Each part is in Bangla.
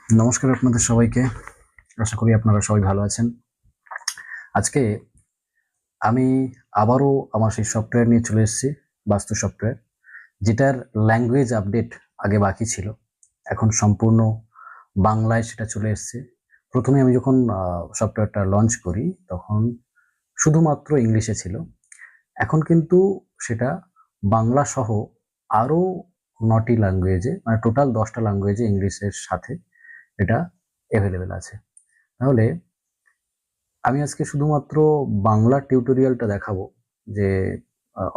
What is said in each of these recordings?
নমস্কার আপনাদের সবাইকে। আশা করি আপনারা সবাই ভালো আছেন। আজকে আমি আবারও আমার সেই সফটওয়্যার নিয়ে চলে এসেছি, বাস্তু সফটওয়্যার, যেটার ল্যাঙ্গুয়েজ আপডেট আগে বাকি ছিল। এখন সম্পূর্ণ বাংলায় সেটা চলে এসেছে। প্রথমে আমি যখন সফটওয়্যারটা লঞ্চ করি তখন শুধুমাত্র ইংলিশে ছিল। এখন কিন্তু সেটা বাংলা সহ আরও ৯ টি ল্যাঙ্গুয়েজে, মানে টোটাল ১০ টা ল্যাঙ্গুয়েজে ইংলিশের সাথে এটা এভেইলেবল আছে। তাহলে আমি আজকে শুধুমাত্র বাংলা টিউটোরিয়ালটা দেখাবো, যে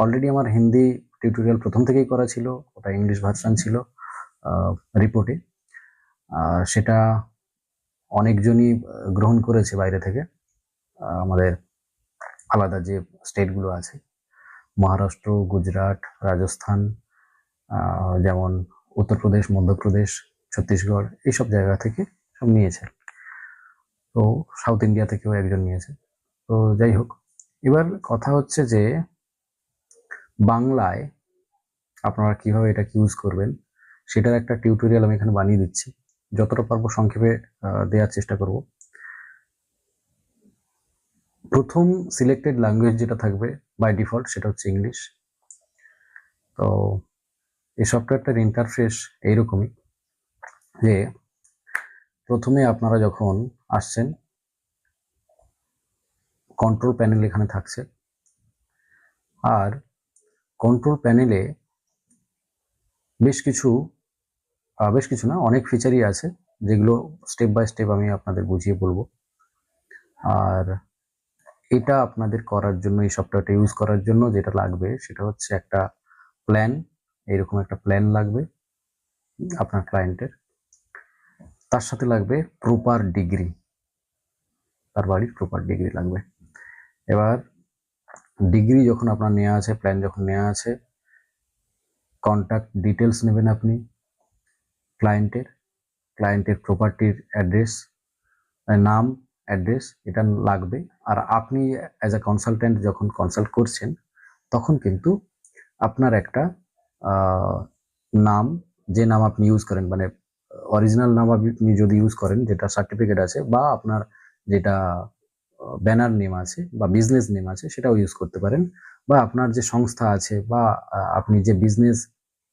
অলরেডি আমার হিন্দি টিউটোরিয়াল প্রথম থেকেই করা ছিল, ওটা ইংলিশ ভার্সন ছিল রিপোর্টে। সেটা অনেকজনই গ্রহণ করেছে বাইরে থেকে। আমাদের আলাদা যে স্টেটগুলো আছে, মহারাষ্ট্র, গুজরাট, রাজস্থান, যেমন উত্তরপ্রদেশ, মধ্যপ্রদেশ, ছত্তিশগড়, এইসব জায়গা থেকে সব নিয়েছে। তো সাউথ ইন্ডিয়া থেকেও একজন নিয়েছে। তো যাই হোক, এবার কথা হচ্ছে যে বাংলায় আপনারা কিভাবে এটাকে ইউজ করবেন সেটার একটা টিউটোরিয়াল আমি এখানে বানিয়ে দিচ্ছি। যতটা পারবো সংক্ষেপে দেওয়ার চেষ্টা করব। প্রথম সিলেক্টেড ল্যাঙ্গুয়েজ যেটা থাকবে বাই ডিফল্ট সেটা হচ্ছে ইংলিশ। তো এই সফটওয়্যারটার ইন্টারফেস এইরকমই, যে প্রথমে আপনারা যখন আসছেন, কন্ট্রোল প্যানেল এখানে থাকছে, আর কন্ট্রোল প্যানেলে বেশ কিছু না, অনেক ফিচারই আছে, যেগুলো স্টেপ বাই স্টেপ আমি আপনাদের বুঝিয়ে বলবো। আর এটা আপনাদের করার জন্য, এই সফটওয়্যারটা ইউজ করার জন্য যেটা লাগবে সেটা হচ্ছে একটা প্ল্যান। এইরকম একটা প্ল্যান লাগবে আপনার ক্লায়েন্টের। তার সাথে লাগবে প্রপার ডিগ্রি, তার বাড়ির প্রপার ডিগ্রি লাগবে। এবার ডিগ্রি যখন আপনার নেওয়া আছে, প্ল্যান যখন নেওয়া আছে, কন্ট্যাক্ট ডিটেলস নেবেন আপনি ক্লায়েন্টের প্রপার্টির অ্যাড্রেস, নাম, অ্যাড্রেস, এটা লাগবে। আর আপনি অ্যাজ আ কনসালটেন্ট যখন কনসাল্ট করছেন তখন কিন্তু আপনার একটা নাম, যে নাম আপনি ইউজ করেন, মানে অরিজিনাল নাম আপনি যদি ইউজ করেন, যেটা সার্টিফিকেট আছে, বা আপনার যেটা ব্যানার নেম আছে বা বিজনেস নেম আছে, সেটাও ইউজ করতে পারেন। বা আপনার যে সংস্থা আছে, বা আপনি যে বিজনেস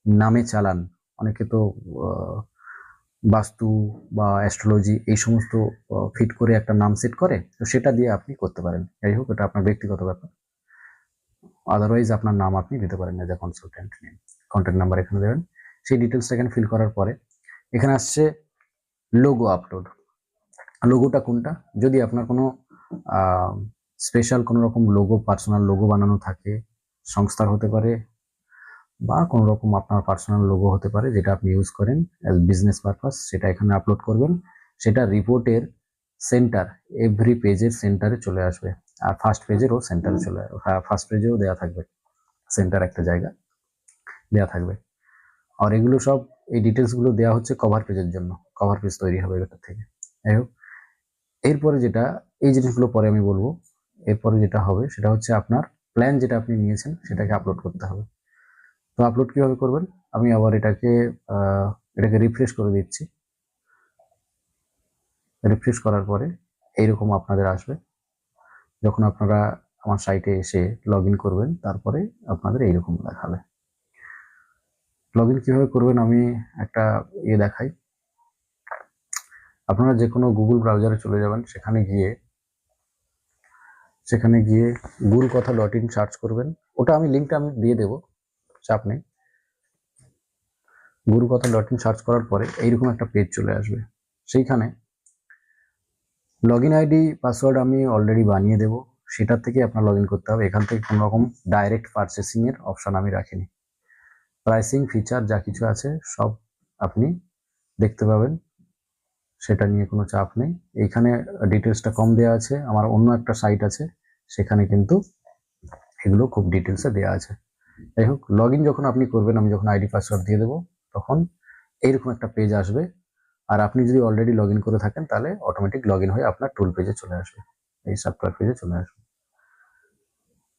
নামে চালান, অনেকে তো বাস্তু বা অ্যাস্ট্রোলজি এই সমস্ত ফিট করে একটা নাম সেট করে, তো সেটা দিয়ে আপনি করতে পারেন। যাই হোক, এটা আপনার ব্যক্তিগত ব্যাপার। আদারওয়াইজ আপনার নাম আপনি দিতে পারেন as a consultant name. Contact number এখানে দেবেন। সেই ডিটেলসটা এখানে ফিল করার পরে এখানে আসছে লোগো আপলোড। লোগোটা কোনটা? যদি আপনার কোনো স্পেশাল কোনো রকম লোগো, পার্সোনাল লোগো বানানো থাকে, সংস্থার হতে পারে, বা কোনো রকম আপনার পার্সোনাল লোগো হতে পারে যেটা আপনি ইউজ করেন অ্যাজ বিজনেস পারপাস, সেটা এখানে আপলোড করবেন। সেটা রিপোর্টের সেন্টার, এভরি পেজের সেন্টারে চলে আসবে। আর ফার্স্ট পেজেরও সেন্টারে চলে আসবে, ফার্স্ট পেজেও দেওয়া থাকবে সেন্টার, একটা জায়গা দেওয়া থাকবে। আর এগুলো সব, এই ডিটেলসগুলো দেওয়া হচ্ছে কভার পেজের জন্য, কভার পেজ তৈরি হবে এটা থেকে। যাই হোক, এরপরে যেটা, এই জিনিসগুলো পরে আমি বলবো। এরপরে যেটা হবে সেটা হচ্ছে আপনার প্ল্যান যেটা আপনি নিয়েছেন সেটাকে আপলোড করতে হবে। তো আপলোড কিভাবে করবেন? আমি আবার এটাকে রিফ্রেশ করে দিচ্ছি। রিফ্রেশ করার পরে এইরকম আপনাদের আসবে। যখন আপনারা আমার সাইটে এসে লগ ইন করবেন, তারপরে আপনাদের এইরকম দেখাবে। লগ ইন কীভাবে করবেন আমি একটা দেখাই। আপনারা যে কোনো গুগল ব্রাউজারে চলে যাবেন, সেখানে গিয়ে গুরুকথা.in সার্চ করবেন। ওটা লিঙ্কটা আমি দিয়ে দেবো, চাপ নেই। গুরুকথা.in সার্চ করার পরে এইরকম একটা পেজ চলে আসবে। সেইখানে লগ ইন আইডি পাসওয়ার্ড আমি অলরেডি বানিয়ে দেবো, সেটার থেকে আপনার লগ ইন করতে হবে। এখান থেকে কোনো রকম ডাইরেক্ট পারচেসিংয়ের অপশান আমি রাখিনি। প্রাইসিং, ফিচার যা কিছু আছে সব আপনি দেখতে পাবেন, সেটা নিয়ে কোনো চাপ নেই। এইখানে ডিটেলসটা কম দেওয়া আছে। আমার অন্য একটা সাইট আছে, সেখানে কিন্তু এগুলো খুব ডিটেলসে দেওয়া আছে। যাই হোক, লগ ইন যখন আপনি করবেন, আমি যখন আইডি পাসওয়ার্ড দিয়ে দেবো, তখন এইরকম একটা পেজ আসবে। আর আপনি যদি অলরেডি লগ ইন করে থাকেন, তাহলে অটোমেটিক লগ ইন হয়ে আপনার টুল পেজে চলে আসবে, এই সফটওয়্যার পেজে চলে আসবে।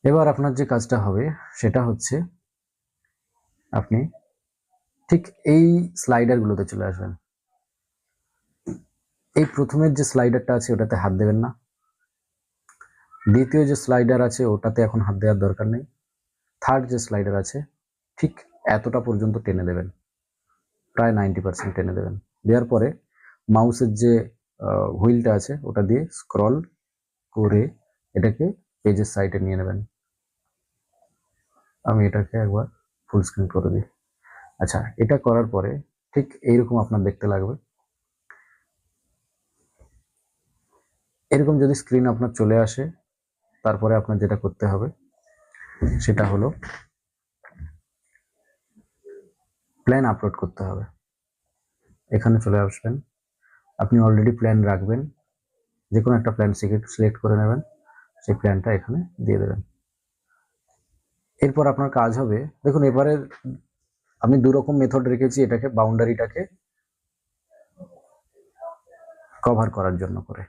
এবার আপনার যে কাজটা হবে সেটা হচ্ছে, আপনি ঠিক এই স্লাইডারগুলোতে চলে আসবেন। এই প্রথমের যে স্লাইডারটা আছে ওটাতে হাত দেবেন না, দ্বিতীয় যে স্লাইডার আছে ওটাতে এখন হাত দেওয়ার দরকার নেই, থার্ড যে স্লাইডার আছে ঠিক এতটা পর্যন্ত টেনে দেবেন, প্রায় 90% টেনে দেবেন। দেওয়ার পরে মাউসের যে হুইলটা আছে ওটা দিয়ে স্ক্রল করে এটাকে পেজের সাইডে নিয়ে নেবেন। আমি এটাকে একবার ফুল স্ক্রিন করে দিই। আচ্ছা, এটা করার পরে ঠিক এইরকম আপনার দেখতে লাগবে। এরকম যদি স্ক্রিন আপনার চলে আসে, তারপরে আপনার যেটা করতে হবে সেটা হলো প্ল্যান আপলোড করতে হবে। এখানে চলে আসবেন, আপনি অলরেডি প্ল্যান রাখবেন, যে কোনো একটা প্ল্যান সিলেক্ট করে নেবেন, সেই প্ল্যানটা এখানে দিয়ে দেবেন। এরপর আপনার কাজ হবে, দেখুন এবারে আমি দুরকম মেথড রেখেছি এটাকে, বাউন্ডারিটাকে কভার করার জন্য করে।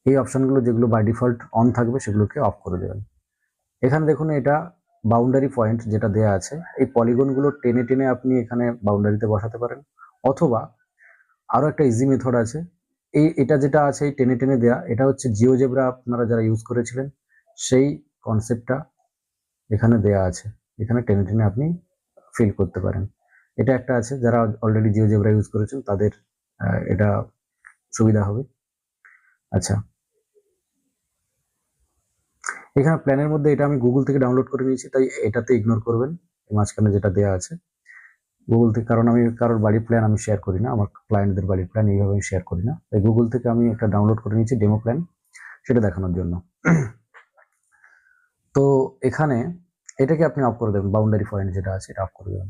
এই অপশনগুলো যেগুলো বাই ডিফল্ট অন থাকবে সেগুলোকে অফ করে দেবেন। এখানে দেখুন এটা বাউন্ডারি পয়েন্ট যেটা দেয়া আছে, এই পলিগনগুলো টেনে টেনে আপনি এখানে বাউন্ডারিতে বসাতে পারেন, অথবা আরো একটা ইজি মেথড আছে, এটা যেটা আছে এই টেনে টেনে দেয়া, এটা হচ্ছে জিওজেব্রা আপনারা যারা ইউজ করেছিলেন সেই কনসেপ্টটা এখানে দেয়া আছে, এখানে টেনে টেনে আপনি ফিল করতে পারেন। এটা একটা আছে, যারা অলরেডি জিওজেব্রা ইউজ করেছেন তাদের এটা সুবিধা হবে। আচ্ছা, এখানে প্ল্যানের মধ্যে এটা আমি গুগল থেকে ডাউনলোড করে নিয়েছি, তাই এটাতে ইগনোর করবেন, মাঝখানে যেটা দেওয়া আছে গুগল থেকে, কারণ আমি কারোর বাড়ির প্ল্যান আমি শেয়ার করি না, আমার ক্লায়েন্টদের বাড়ির প্ল্যান এইভাবে আমি শেয়ার করি না, তাই গুগল থেকে আমি একটা ডাউনলোড করে নিয়েছি ডেমো প্ল্যান, সেটা দেখানোর জন্য। তো এখানে এটাকে আপনি অফ করে দেবেন, বাউন্ডারি পয়েন্ট যেটা আছে এটা অফ করে দেবেন।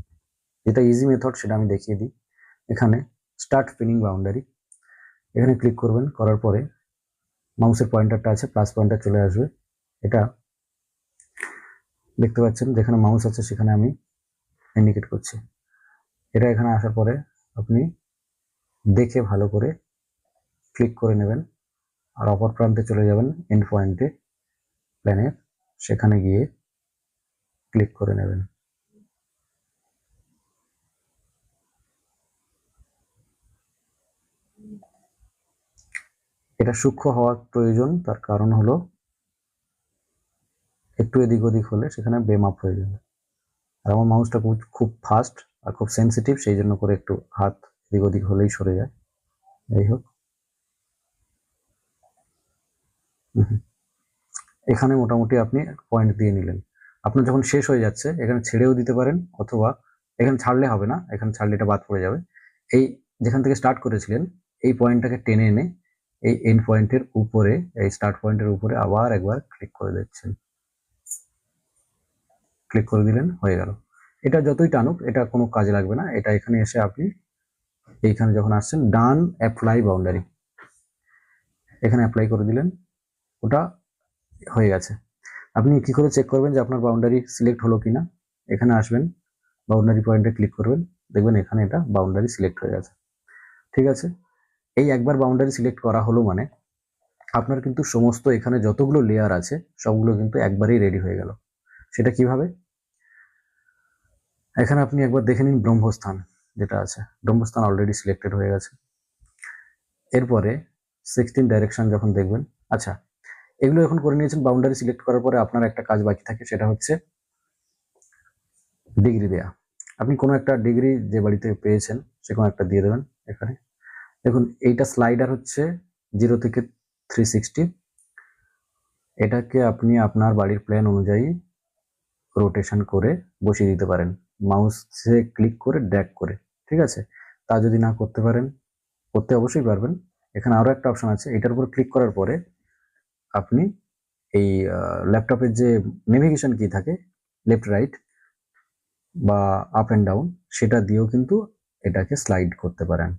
যেটা ইজি মেথড সেটা আমি দেখিয়ে দিই। এখানে স্টার্ট পিনিং বাউন্ডারি, এখানে ক্লিক করবেন, করার পরে মাউসের পয়েন্টারটা আছে প্লাস পয়েন্টার চলে আসবে, এটা দেখতে পাচ্ছেন যেখানে মাউস আছে সেখানে আমি ইন্ডিকেট করছি। এটা এখানে আসার পরে আপনি দেখে ভালো করে ক্লিক করে নেবেন, আর অপর প্রান্তে চলে যাবেন এন্ড পয়েন্টে প্ল্যানের, সেখানে গিয়ে ক্লিক করে নেবেন। এটা সূক্ষ্ম হওয়ার প্রয়োজন, তার কারণ হলো একটু এদিক ওদিক হলে সেখানে বেমাপ হয়ে যাবে, আর আমার মাউসটা খুব ফাস্ট আর খুব সেন্সিটিভ, সেই জন্য করে একটু হাত এদিক ওদিক হলেই সরে যায়। যাই হোক, এখানে মোটামুটি আপনি পয়েন্ট দিয়ে নিলেন। আপনার যখন শেষ হয়ে যাচ্ছে এখানে ছেড়েও দিতে পারেন, অথবা এখানে ছাড়লে হবে না, এখানে ছাড়লে এটা বাদ পড়ে যাবে। এই যেখান থেকে স্টার্ট করেছিলেন এই পয়েন্টটাকে টেনে এনে এই এন্ড পয়েন্টের উপরে, এই স্টার্ট পয়েন্টের উপরে আবার একবার ক্লিক করে দিচ্ছেন, ক্লিক করে দিলেন, হয়ে গেল। এটা যতই টানুক এটা কোনো কাজে লাগবে না, এটা এখানে এসে আপনি এইখানে যখন আসছেন ডান অ্যাপ্লাই বাউন্ডারি, এখানে অ্যাপ্লাই করে দিলেন, ওটা হয়ে গেছে। আপনি কি করে চেক করবেন যে আপনার বাউন্ডারি সিলেক্ট হলো কিনা? এখানে আসবেন, বাউন্ডারি পয়েন্টে ক্লিক করবেন, দেখবেন এখানে এটা বাউন্ডারি সিলেক্ট হয়ে গেছে। ঠিক আছে, এই একবার বাউন্ডারি সিলেক্ট করা হলো মানে আপনার কিন্তু সমস্ত এখানে যতগুলো লেয়ার আছে সবগুলো কিন্তু একবারেই রেডি হয়ে গেল। সেটা কিভাবে? এখানে আপনি একবার দেখে নিন ব্রহ্মস্থান যেটা আছে, ব্রহ্মস্থান অলরেডি সিলেক্টেড হয়ে গেছে। এরপরে 16 ডাইরেকশন যখন দেখবেন, আচ্ছা এগুলো যখন করে নিয়েছেন, বাউন্ডারি সিলেক্ট করার পরে আপনার একটা কাজ বাকি থাকে, সেটা হচ্ছে ডিগ্রি দেয়া। আপনি কোনো একটা ডিগ্রি যে বাড়িতে পেয়েছেন সে কোনো একটা দিয়ে দেবেন। এখানে দেখুন এইটা স্লাইডার হচ্ছে 0 থেকে 360, এটাকে আপনি আপনার বাড়ির প্ল্যান অনুযায়ী রোটেশন করে বসিয়ে দিতে পারেন, মাউসে ক্লিক করে ড্র্যাগ করে। ঠিক আছে, তা যদি না করতে পারেন, করতে অবশ্যই পারবেন, এখানে আরো একটা অপশন আছে, এটার উপর ক্লিক করার পরে আপনি এই ল্যাপটপের যে নেভিগেশন কি থাকে লেফট রাইট বা আপ অ্যান্ড ডাউন, সেটা দিয়েও কিন্তু এটাকে স্লাইড করতে পারেন।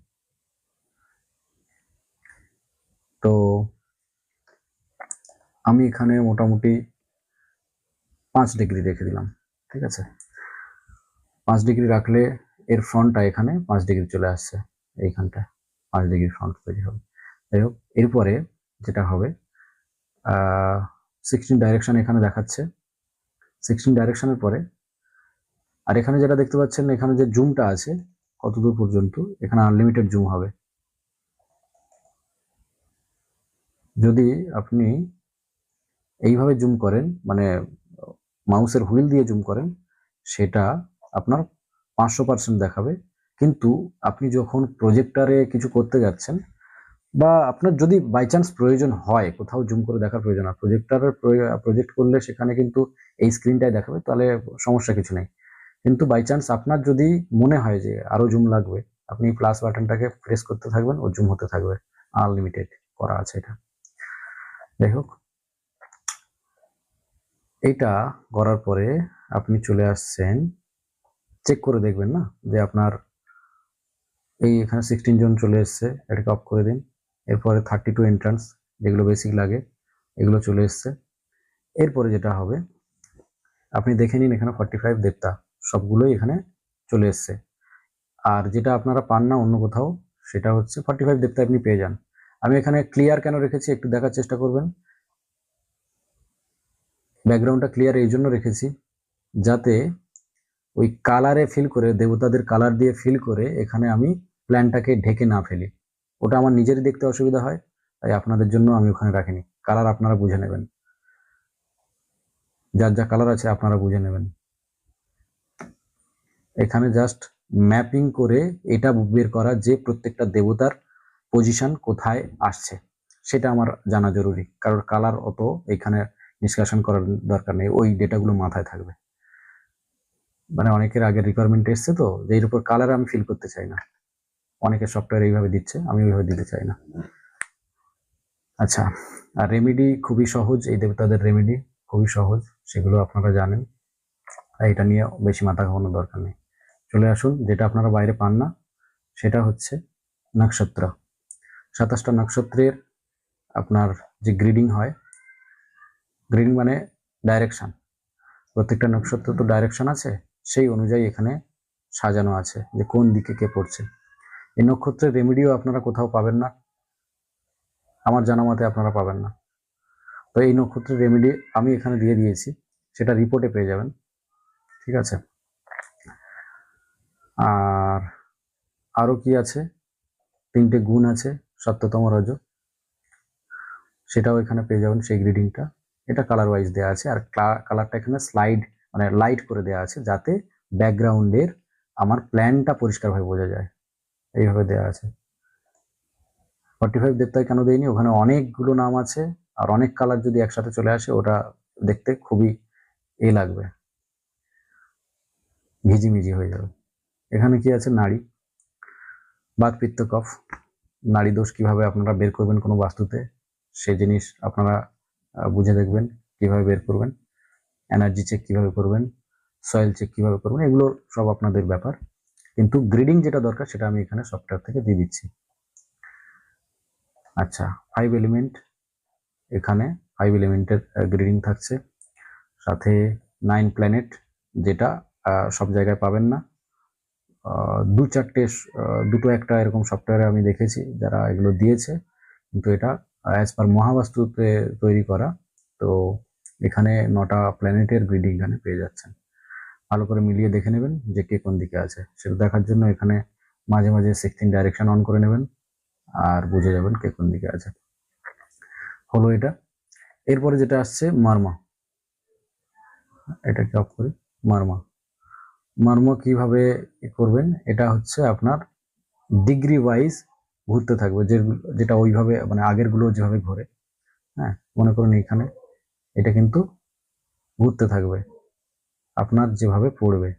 তো আমি এখানে মোটামুটি 5 ডিগ্রি রেখে দিলাম। ঠিক আছে, 5 ডিগ্রি রাখলে এর ফ্রন্টটা এখানে 5 ডিগ্রি চলে আসছে, এইখানটা 5 ডিগ্রি ফ্রন্ট তৈরি হবে। যাই হোক, এরপরে যেটা হবে 16 ডাইরেকশন এখানে দেখাচ্ছে, 16 ডাইরেকশনের পরে আর এখানে যেটা দেখতে পাচ্ছেন এখানে যে জুমটা আছে কতদূর পর্যন্ত, এখানে আনলিমিটেড জুম হবে। যদি আপনি এইভাবে জুম করেন, মানে মাউসের হুইল দিয়ে জুম করেন, সেটা আপনার 500% দেখাবে। কিন্তু আপনি যখন প্রজেক্টরে কিছু করতে যাচ্ছেন, বা আপনার যদি বাই চান্স প্রয়োজন হয় কোথাও জুম করে দেখার প্রয়োজন হয়, প্রজেক্ট করলে সেখানে কিন্তু এই স্ক্রিনটাই দেখাবে, তাহলে সমস্যা কিছু নেই। কিন্তু বাই চান্স আপনার যদি মনে হয় যে আরো জুম লাগবে, আপনি প্লাস বাটনটাকে প্রেস করতে থাকবেন, ও জুম হতে থাকবে। আনলিমিটেড করা আছে এটা। যাই হোক, এটা করার পরে আপনি চলে আসছেন, চেক করে দেখবেন না যে আপনার এই এখানে 16 জন চলে এসছে, এটাকে অফ করে দিন। এরপরে 32 এন্ট্রান্স, যেগুলো বেসিক লাগে এগুলো চলে এসছে। এরপরে যেটা হবে, আপনি দেখে নিন এখানে 45 দেবতা সবগুলোই এখানে চলে এসছে। আর যেটা আপনারা পান না অন্য কোথাও, সেটা হচ্ছে 45 দেবতা আপনি পেয়ে যান। আমি এখানে ক্লিয়ার কেন রেখেছি একটু দেখার চেষ্টা করবেন। ব্যাকগ্রাউন্ডটা ক্লিয়ার এই জন্য রেখেছি যাতে ওই কালারে ফিল করে, দেবতাদের কালার দিয়ে ফিল করে এখানে আমি প্ল্যানটাকে ঢেকে না ফেলি। ওটা আমার নিজেরই দেখতে অসুবিধা হয়, তাই আপনাদের জন্য আমি ওখানে রাখিনি। কালার আপনারা বুঝে নেবেন, যার যা কালার আছে আপনারা বুঝে নেবেন। এখানে জাস্ট ম্যাপিং করে এটা বের করা যে প্রত্যেকটা দেবতার পজিশন কোথায় আসছে, সেটা আমার জানা জরুরি। কারণ কালার অত এখানে ডিসকাশন করার দরকার নেই, ওই ডেটাগুলো মাথায় থাকবে। মানে অনেকের আগের রিকোয়ারমেন্ট এসছে তো, যে এর উপর কালার আমি ফিল করতে চাই না। অনেকের সফটওয়্যার এইভাবে দিচ্ছে, আমি ওইভাবে দিতে চাই না। আচ্ছা, আর রেমেডি খুবই সহজ, এই দেবতাদের রেমেডি খুবই সহজ, সেগুলো আপনারা জানেন, এটা নিয়ে বেশি মাথা ঘামানোর দরকার নেই। চলে আসুন, যেটা আপনারা বাইরে পান না সেটা হচ্ছে নক্ষত্র। 27টা নক্ষত্রের আপনার যে গ্রিডিং হয়, গ্রিডিং মানে ডাইরেকশন, প্রত্যেকটা নক্ষত্র তো ডাইরেকশন আছে, সেই অনুযায়ী এখানে সাজানো আছে যে কোন দিকে কে পড়ছে। এই নক্ষত্রের রেমেডিও আপনারা কোথাও পাবেন না, আমার জানা মতে আপনারা পাবেন না। তো এই নক্ষত্রের রেমেডি আমি এখানে দিয়ে দিয়েছি, সেটা রিপোর্টে পেয়ে যাবেন, ঠিক আছে। আর আরো কি আছে, 3টে গুণ আছে, সত্যতম রজ, সেটাও এখানে পেয়ে যাবেন, সেই গ্রিডিংটা। এটা কালার ওয়াইজ দেওয়া আছে, আর কালারটা এখানে স্লাইড মানে লাইট করে দেওয়া আছে যাতে ব্যাকগ্রাউন্ডের আমার প্ল্যানটা পরিষ্কারভাবে বোঝা যায়, এইভাবে দেওয়া আছে। 45 দেবতায় কেন দেয়নি, ওখানে অনেকগুলো নাম আছে, আর অনেক কালার যদি একসাথে চলে আসে ওটা দেখতে খুবই লাগবে, ঘিজিমিজি হয়ে যাবে। এখানে কি আছে, নারী, বাত, পিত্ত, কফ, নারী দোষ কিভাবে আপনারা বের করবেন কোনো বাস্তুতে, সেই জিনিস আপনারা বুঝে দেখবেন কিভাবে বের করবেন। এনার্জি চেক কিভাবে করবেন, সয়েল চেক কিভাবে করবেন, এগুলো সব আপনাদের ব্যাপার। কিন্তু গ্রিডিং যেটা দরকার সেটা আমি এখানে সফটওয়্যার থেকে দিয়ে দিচ্ছি। আচ্ছা, 5 এলিমেন্ট, এখানে 5 এলিমেন্টের গ্রিডিং থাকছে, সাথে 9 প্ল্যানেট, যেটা সব জায়গায় পাবেন না। দুটো একটা এরকম সফটওয়্যারে আমি দেখেছি যারা এগুলো দিয়েছে, কিন্তু এটা অ্যাজ পার মহাবাস্তুতে তৈরি করা। তো এখানে 9টা প্ল্যানেটের গ্রিডিং এখানে পেয়ে যাচ্ছেন। ভালো করে মিলিয়ে দেখে নেবেন যে কে কোন দিকে আছে, সেটা দেখার জন্য এখানে মাঝে মাঝে 16 ডাইরেকশন অন করে নেবেন, আর বুঝে যাবেন কে কোন দিকে আছে। হলো এটা। এরপরে যেটা আসছে মার্মা, এটাকে অফ করি। মার্মা, মার্মা কিভাবে করবেন, এটা হচ্ছে আপনার ডিগ্রি ওয়াইজ ঘুরতে থাকবে, যেটা ওইভাবে মানে আগের গুলো যেভাবে ঘোরে। হ্যাঁ, মনে করুন এখানে এটা কিন্তু ঘুরতে থাকবে আপনার যেভাবে পড়বে।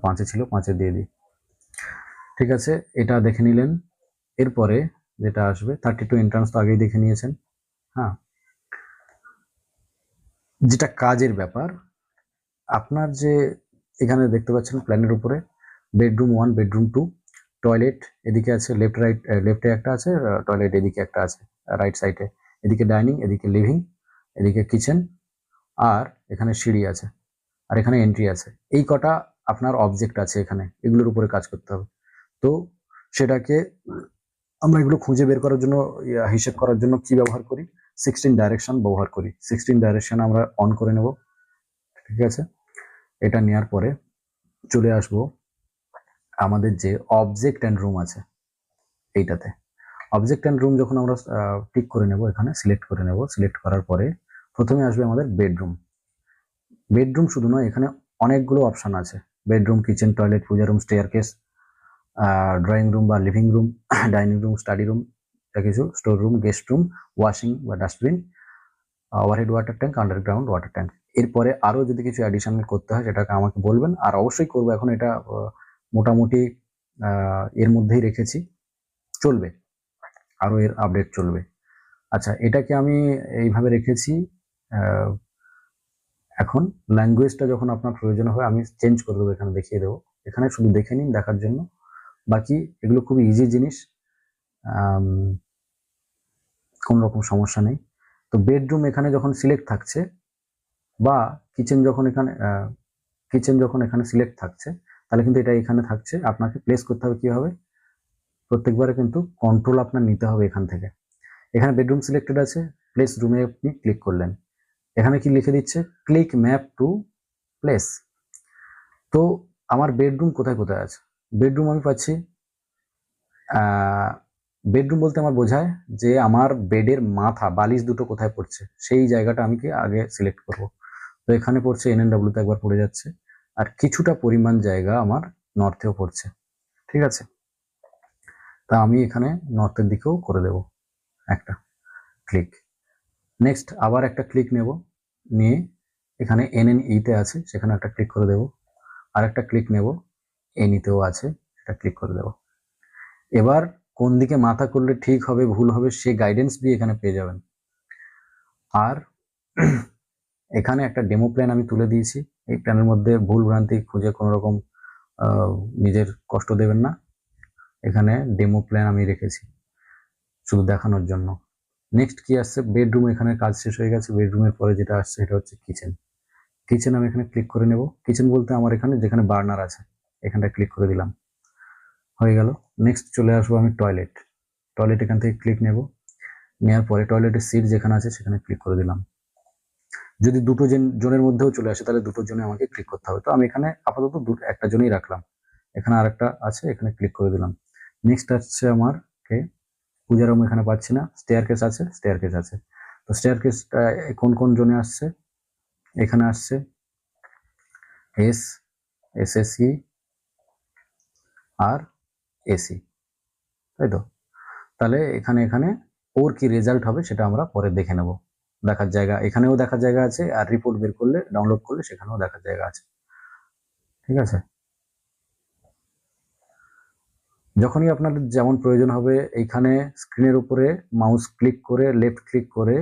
5-এ ছিল, 5-এ দিয়ে দিই, ঠিক আছে। এটা দেখে নিলেন। এরপরে যেটা আসবে 32 এন্ট্রান্স তো আগেই দেখে নিয়েছেন। হ্যাঁ, যেটা কাজের ব্যাপার, আপনার যে এখানে দেখতে পাচ্ছেন প্ল্যানের উপরে বেডরুম 1, বেডরুম 2, টয়লেট এদিকে আছে, লেফটে একটা আছে, টয়লেট এদিকে একটা আছে রাইট সাইডে, এদিকে ডাইনিং, এদিকে লিভিং, এদিকে কিচেন, আর এখানে সিঁড়ি আছে, আর এখানে এন্ট্রি আছে। এই কটা আপনার অবজেক্ট আছে এখানে, এগুলোর উপরে কাজ করতে হবে। তো সেটাকে আমরা এগুলো খুঁজে বের করার জন্য, হিসেব করার জন্য কি ব্যবহার করি, 16 ডাইরেকশন ব্যবহার করি। 16 ডাইরেকশন আমরা অন করে নেব, ঠিক আছে। এটা নেওয়ার পরে চলে আসবো আমাদের যে অবজেক্ট অ্যান্ড রুম আছে এইটাতে। অবজেক্ট অ্যান্ড রুম যখন আমরা টিক করে নেব, এখানে সিলেক্ট করে নেব, সিলেক্ট করার পরে প্রথমে আসবে আমাদের বেডরুম। বেডরুম শুধু নয়, এখানে অনেকগুলো অপশান আছে, bedroom, kitchen, toilet, puja room, staircase, drawing room বা living room, dining room, study room, এটা কিছু, store room, guest room, washing বা dustbin, overhead water tank, underground water tank. এরপরে আরও যদি কিছু অ্যাডিশনাল করতে হয় সেটাকে আমাকে বলবেন, আর অবশ্যই করবো। এখন এটা মোটামুটি এর মধ্যেই রেখেছি, চলবে, আরও এর আপডেট চলবে। আচ্ছা, এটাকে আমি এইভাবে রেখেছি। এখন ল্যাঙ্গুয়েজটা যখন আপনার প্রয়োজন হয় আমি চেঞ্জ করে দেবো, এখানে দেখিয়ে দেবো, এখানে শুধু দেখে নিন দেখার জন্য। বাকি এগুলো খুবই ইজি জিনিস, কোনো রকম সমস্যা নেই। তো বেডরুম এখানে যখন সিলেক্ট থাকছে, বা কিচেন যখন এখানে সিলেক্ট থাকছে, তাহলে কিন্তু এটা এখানে থাকছে। আপনাকে প্লেস করতে হবে কীভাবে, প্রত্যেকবারে কিন্তু কন্ট্রোল আপনার নিতে হবে এখান থেকে। এখানে বেডরুম সিলেক্টেড আছে, প্লেস রুমে আপনি ক্লিক করলেন, এখানে কি লিখে দিচ্ছে, ক্লিক ম্যাপ টু প্লেস। তো আমার বেডরুম কোথায় কোথায় আছে, বেডরুম আমি পাচ্ছি, বেডরুম বলতে আমার বোঝায় যে আমার বেডের মাথা, বালিশ দুটো কোথায় পড়ছে, সেই জায়গাটা আমি কি আগে সিলেক্ট করব। তো এখানে পড়ছে NNWতে একবার পড়ে যাচ্ছে, আর কিছুটা পরিমাণ জায়গা আমার নর্থেও পড়ছে, ঠিক আছে। তা আমি এখানে নর্থের দিকেও করে দেব একটা ক্লিক। নেক্সট আবার একটা ক্লিক নেব, নিয়ে এখানে NNEতে আছে সেখানে একটা ক্লিক করে দেব, আর একটা ক্লিক নেব, NEতেও আছে সেটা ক্লিক করে দেব। এবার কোন দিকে মাথা করলে ঠিক হবে ভুল হবে সে গাইডেন্স দিয়ে এখানে পেয়ে যাবেন। আর এখানে একটা ডেমো প্ল্যান আমি তুলে দিয়েছি, এই প্ল্যানের মধ্যে ভুল ভ্রান্তি খুঁজে কোনো রকম নিজের কষ্ট দেবেন না, এখানে ডেমো প্ল্যান আমি রেখেছি শুধু দেখানোর জন্য। নেক্সট কি আসছে, বেডরুম, এখানে কাজ শেষ হয়ে গেছে। বেডরুমের পরে যেটা আসছে সেটা হচ্ছে কিচেন। কিচেন আমি এখানে ক্লিক করে নেব, কিচেন বলতে আমার এখানে যেখানে বার্নার আছে এখানটা ক্লিক করে দিলাম, হয়ে গেল। নেক্সট চলে আসবো আমি টয়লেট, টয়লেট এখান থেকে ক্লিক নেব, নেওয়ার পরে টয়লেটের সিট যেখানে আছে সেখানে ক্লিক করে দিলাম। যদি দুটো জনের মধ্যেও চলে আসে তাহলে দুটো জনে আমাকে ক্লিক করতে হবে, তো আমি এখানে আপাতত একটা জনেই রাখলাম। এখানে আরেকটা আছে, এখানে ক্লিক করে দিলাম। নেক্সট আসছে আমার পূজা রুম, এখানে পাচ্ছি না। স্টেয়ারকেস আছে, স্টেয়ারকেস আছে। তো স্টেয়ারকেসটা কোন কোন জনে আসছে, এখানে আসছে SSE আর AC, তাই তো। তাহলে এখানে ওর কি রেজাল্ট হবে সেটা আমরা পরে দেখে নেব। দেখার জায়গা, এখানেও দেখার জায়গা আছে, আর রিপোর্ট বের করলে, ডাউনলোড করলে সেখানেও দেখার জায়গা আছে, ঠিক আছে। যখনই আপনাদের যেমন প্রয়োজন হবে, এইখানে স্ক্রিনের উপরে মাউস ক্লিক করে লেফট ক্লিক করে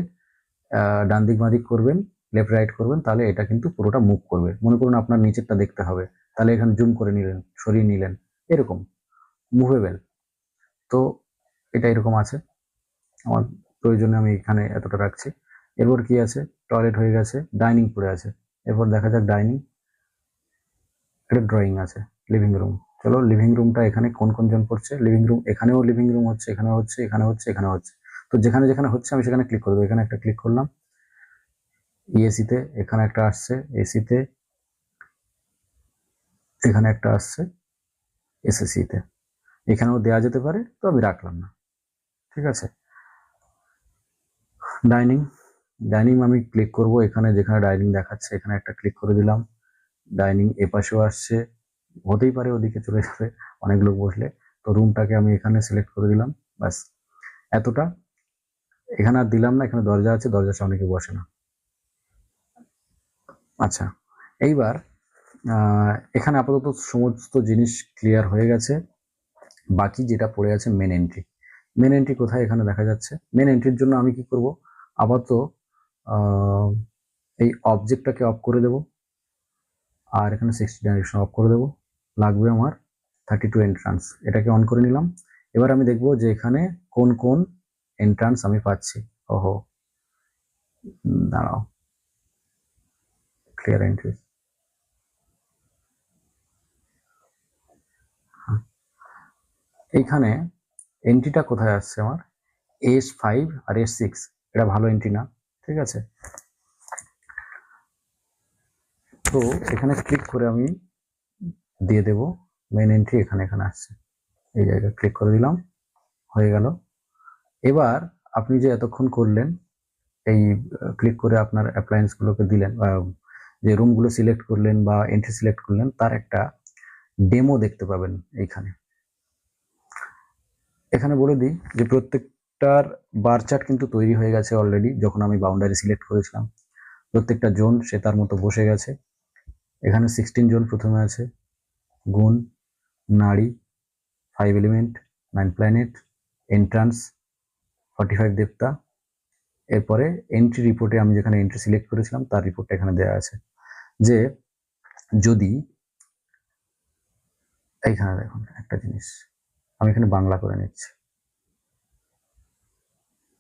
ডান দিক বাঁ দিক করবেন, লেফট রাইট করবেন, তাহলে এটা কিন্তু পুরোটা মুভ করবে। মনে করুন আপনার নিচেরটা দেখতে হবে, তাহলে এখানে জুম করে নিলেন, সরিয়ে নিলেন, এরকম মুভেবল। তো এটা এরকম আছে, আমার প্রয়োজনে আমি এখানে এতটা রাখছি। এরপর কি আছে, টয়লেট হয়ে গেছে, ডাইনিং পড়ে আছে। এরপর দেখা যাক ডাইনিং, এটা ড্রয়িং আছে, লিভিং রুম। চলো লিভিং রুমটা এখানে কোন কোন জন পড়ছে, লিভিং রুম, এখানেও লিভিং রুম হচ্ছে, এখানে হচ্ছে, এখানে হচ্ছে, এখানে হচ্ছে। তো যেখানে যেখানে হচ্ছে আমি সেখানে ক্লিক করবো, এখানে একটা ক্লিক করলাম, EAC-তে এখানে একটা আসছে, AC-তে এখানে একটা আসছে, SSE-তে এখানেও দেওয়া যেতে পারে, তো আমি রাখলাম না, ঠিক আছে। ডাইনিং, ডাইনিং আমি ক্লিক করব, এখানে যেখানে ডাইনিং দেখাচ্ছে এখানে একটা ক্লিক করে দিলাম। ডাইনিং এপাশেও আসছে, হতেই পারে ওদিকে চলে যাবে অনেক লোক বসলে, তো রুমটাকে আমি এখানে সিলেক্ট করে দিলাম, ব্যাস এতটা। এখানে আর দিলাম না, এখানে দরজা আছে, দরজার সামনে কেউ বসে না। আচ্ছা, এইবার এখানে আপাতত সমস্ত জিনিস ক্লিয়ার হয়ে গেছে। বাকি যেটা পড়ে আছে মেন এন্ট্রি, মেন এন্ট্রি কোথায় এখানে দেখা যাচ্ছে। মেন এন্ট্রির জন্য আমি কি করব, আপাতত এই অবজেক্টটাকে অফ করে দেব, আর এখানে 60 ডাইরেকশন অফ করে দেব। লাগবে আমার 32 এন্ট্রান্স, এটাকে অন করে নিলাম। এবার আমি দেখব যে এখানে কোন কোন এন্ট্রান্স আমি পাচ্ছি। ওহো, দাঁড়াও, ক্লিয়ার এন্ট্রি, এইখানে এন্ট্রিটা কোথায় আসছে আমার, S5 আর S6, এটা ভালো এন্ট্রি না, ঠিক আছে। তো এখানে ক্লিক করে আমি দিয়ে দেব মেন এন্ট্রি, এখানে আসছে, এই জায়গায় ক্লিক করে দিলাম, হয়ে গেল। এবার আপনি যে এতক্ষণ করলেন, এই ক্লিক করে আপনার অ্যাপ্লায়েন্সগুলোকে দিলেন, যে রুমগুলো সিলেক্ট করলেন বা এন্ট্রি সিলেক্ট করলেন, তার একটা ডেমো দেখতে পাবেন এইখানে। এখানে বলে দিই যে প্রত্যেকটার বার চার্ট কিন্তু তৈরি হয়ে গেছে অলরেডি। যখন আমি বাউন্ডারি সিলেক্ট করেছিলাম, প্রত্যেকটা জোন সে তার মতো বসে গেছে। এখানে 16 জোন প্রথমে আছে, গুণ, নারী, 5 এলিমেন্ট, 9 প্ল্যানেট, এন্ট্রান্স, 45 দেবতা। এরপরে এন্ট্রি রিপোর্টে আমি যেখানে এন্ট্রি সিলেক্ট করেছিলাম তার রিপোর্টটা এখানে দেওয়া আছে। যে যদি এইখানে দেখুন একটা জিনিস, আমি এখানে বাংলা করে নিচ্ছি,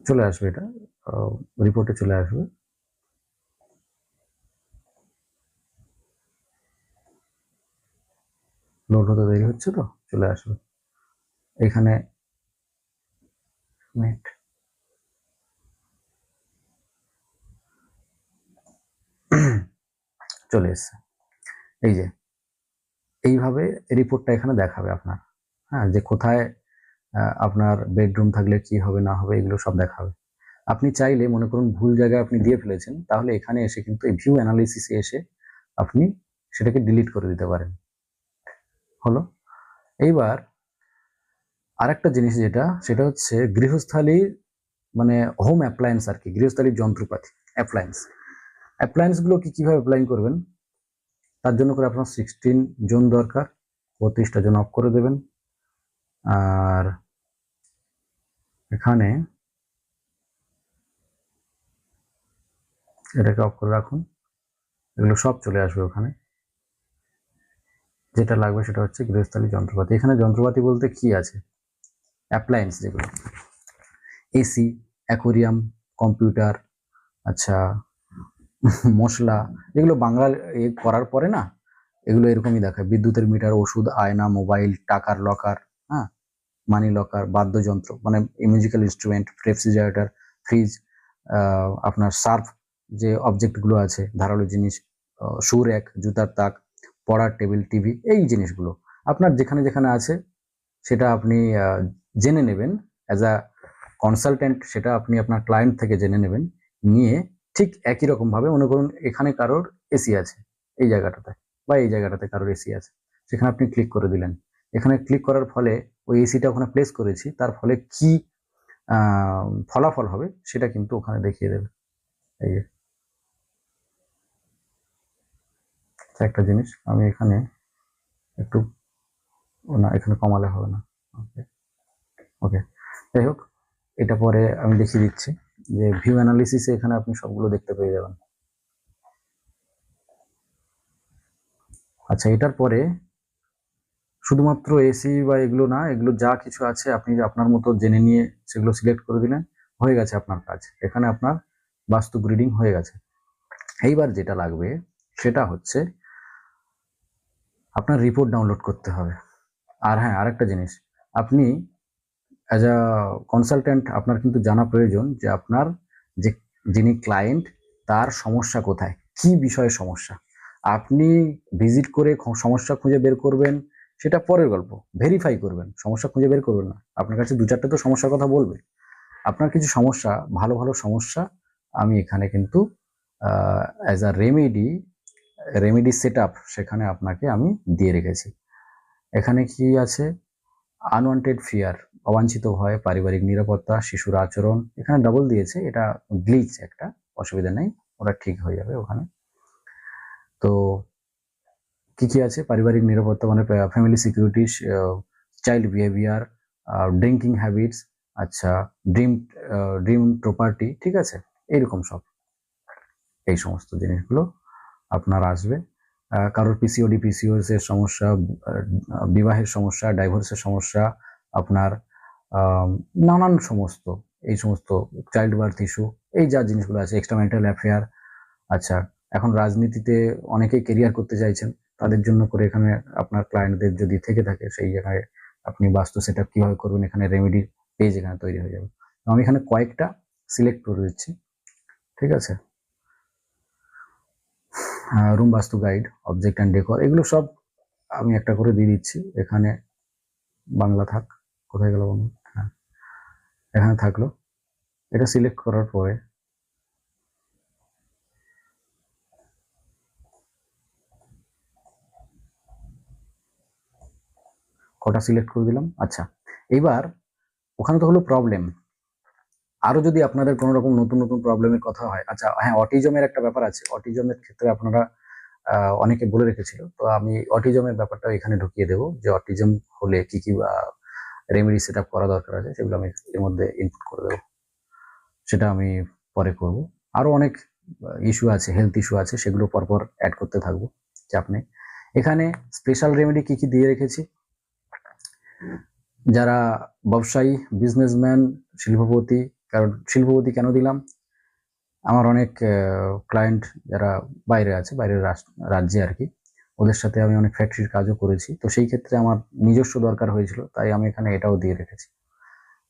চলে আসবে, এটা রিপোর্টে চলে আসবে। লোড হতে দেরি হচ্ছে তো, চলে আসবে এখানে। মিনিট, চলে এসছে। এই যে এইভাবে রিপোর্টটা এখানে দেখাবে আপনার, হ্যাঁ, যে কোথায় আপনার বেডরুম থাকলে কি হবে না হবে এগুলো সব দেখাবে। আপনি চাইলে মনে করুন ভুল জায়গায় আপনি দিয়ে ফেলেছেন, তাহলে এখানে এসে কিন্তু এই ভিউ অ্যানালিসিসে এসে আপনি সেটাকে ডিলিট করে দিতে পারেন। হলো। এইবার আরেকটা জিনিস যেটা, সেটা হচ্ছে গৃহস্থালীর মানে হোম অ্যাপ্লায়েন্স আর কি, গৃহস্থালীর যন্ত্রপাতি অ্যাপ্লায়েন্সগুলো কিভাবে অ্যাপ্লাই করবেন, তার জন্য করে আপনার 16 জোন দরকার, 32টা জোন অফ করে দেবেন। আর এখানে এটাকে অফ করে রাখুন, এগুলো সব চলে আসবে ওখানে। যেটা লাগবে সেটা হচ্ছে গৃহস্থালী যন্ত্রপাতি। এখানে যন্ত্রপাতি বলতে কি আছে, অ্যাপ্লায়েন্স যেগুলো, এসি, অ্যাকোরিয়াম, কম্পিউটার, আচ্ছা মশলা, এগুলো বাংলা করার পরে না এগুলো এরকমই দেখায়, বিদ্যুতের মিটার, ওষুধ, আয়না, মোবাইল, টাকার লকার, হ্যাঁ, মানি লকার, বাদ্যযন্ত্র মানে মিউজিক্যাল ইনস্ট্রুমেন্ট, রেফ্রিজারেটর, ফ্রিজ, আপনার সার্ফ যে অবজেক্টগুলো আছে, ধারালো জিনিস, শু র্যাক, জুতার তাক, পড়ার টেবিল, টিভি, এই জিনিসগুলো আপনার যেখানে যেখানে আছে সেটা আপনি জেনে নেবেন অ্যাজ আ কনসালটেন্ট, সেটা আপনি আপনার ক্লায়েন্ট থেকে জেনে নেবেন, নিয়ে ঠিক একই রকমভাবে মনে করুন এখানে কারোর এসি আছে এই জায়গাটাতে, বা এই জায়গাটাতে কারোর এসি আছে, সেখানে আপনি ক্লিক করে দিলেন। এখানে ক্লিক করার ফলে ওই এসিটা ওখানে প্লেস করেছি, তার ফলে কি ফলাফল হবে সেটা কিন্তু ওখানে দেখিয়ে দেবে। এই যে একটা জিনিস আমি এখানে একটু, না এখানে কমালে হবে না, ওকে ওকে, যাই হোক, এটা পরে আমি দেখিয়ে দিচ্ছি যে ভিউ অ্যানালিসিসে এখানে আপনি সবগুলো দেখতে পেয়ে যাবেন। আচ্ছা, এটার পরে শুধুমাত্র এসি বা এগুলো না, এগুলো যা কিছু আছে আপনি আপনার মতো জেনে নিয়ে সেগুলো সিলেক্ট করে দিলেন, হয়ে গেছে আপনার কাজ। এখানে আপনার বাস্তু গ্রিডিং হয়ে গেছে। এইবার যেটা লাগবে সেটা হচ্ছে আপনার রিপোর্ট ডাউনলোড করতে হবে। আর হ্যাঁ, আরেকটা জিনিস, আপনি অ্যাজ আ কনসালটেন্ট আপনার কিন্তু জানা প্রয়োজন যে আপনার যে যিনি ক্লায়েন্ট তার সমস্যা কোথায়, কি বিষয়ে সমস্যা। আপনি ভিজিট করে সমস্যা খুঁজে বের করবেন সেটা পরের গল্প, ভেরিফাই করবেন, সমস্যা খুঁজে বের করবেন না। আপনার কাছে 2-4টে তো সমস্যার কথা বলবে, আপনার কিছু সমস্যা, ভালো ভালো সমস্যা আমি এখানে কিন্তু as a remedy set up সেখানে আপনাকে আমি দিয়ে রেখেছি। এখানে কি আছে, আনওয়ান্টেড ফিয়ার, অবাঞ্ছিত ভয়, পারিবারিক নিরাপত্তা, শিশুর আচরণ, এখানে ডবল দিয়েছে, এটা গ্লিচ একটা, অসুবিধা নেই, ওটা ঠিক হয়ে যাবে ওখানে। তো কি কি আছে, পারিবারিক নিরাপত্তা মানে family security, child behaviour, drinking habits, আচ্ছা ড্রিম প্রপার্টি, ঠিক আছে, এইরকম সব এই সমস্ত জিনিসগুলো আপনার আসবে। কারোর পিসিওএস এর সমস্যা, বিবাহের সমস্যা, ডাইভোর্সের সমস্যা, আপনার নানান সমস্ত এই সমস্ত চাইল্ড বার্থ ইস্যু, এই যা জিনিসগুলো আছে, এক্সট্রা ম্যারিটাল অ্যাফেয়ার। আচ্ছা, এখন রাজনীতিতে অনেকেই কেরিয়ার করতে চাইছেন, তাদের জন্য করে এখানে আপনার ক্লায়েন্টদের যদি থেকে থাকে সেই জায়গায় আপনি বাস্তু সেট আপ কীভাবে করবেন, এখানে রেমেডি পেজ এখানে তৈরি হয়ে যাবে। তো আমি এখানে কয়েকটা সিলেক্ট করে দিচ্ছি, ঠিক আছে। রুম বাস্তু গাইড, অবজেক্ট অ্যান্ড ডেকর, এগুলো সব আমি একটা করে দিয়ে দিচ্ছি। এখানে বাংলা থাক, কোথায় গেল বাংলা, হ্যাঁ, এখানে থাকলো। এটা সিলেক্ট করার পরে কটা সিলেক্ট করে দিলাম। আচ্ছা, এবার ওখানে তো হলো প্রবলেম। আরো যদি আপনাদের কোনো রকম নতুন নতুন প্রবলেমের কথা হয়, আচ্ছা হ্যাঁ, অটিজমের একটা ব্যাপার আছে। অটিজমের ক্ষেত্রে আপনারা অনেকে বলে রেখেছিল, তো আমি অটিজমের ব্যাপারটা এখানে ঢুকিয়ে দেবো, যে অটিজম হলে কি কি রেমেডি সেট আপ করা দরকার আছে, সেগুলো আমি এর মধ্যে ইনপুট করে দেবো। সেটা আমি পরে করব। আরো অনেক ইস্যু আছে, হেলথ ইস্যু আছে, সেগুলো পরপর অ্যাড করতে থাকবো, চাপ নেই। এখানে স্পেশাল রেমেডি কি কি দিয়ে রেখেছি, যারা ব্যবসায়ী, বিজনেসম্যান, শিল্পপতি। কারণ শিল্পপতি কেন দিলাম, আমার অনেক ক্লায়েন্ট যারা বাইরে আছে, বাইরের রাজ্যে আর কি, ওদের সাথে আমি অনেক ফ্যাক্টরির কাজও করেছি, তো সেই ক্ষেত্রে আমার নিজস্ব দরকার হয়েছিল, তাই আমি এখানে এটাও দিয়ে রেখেছি।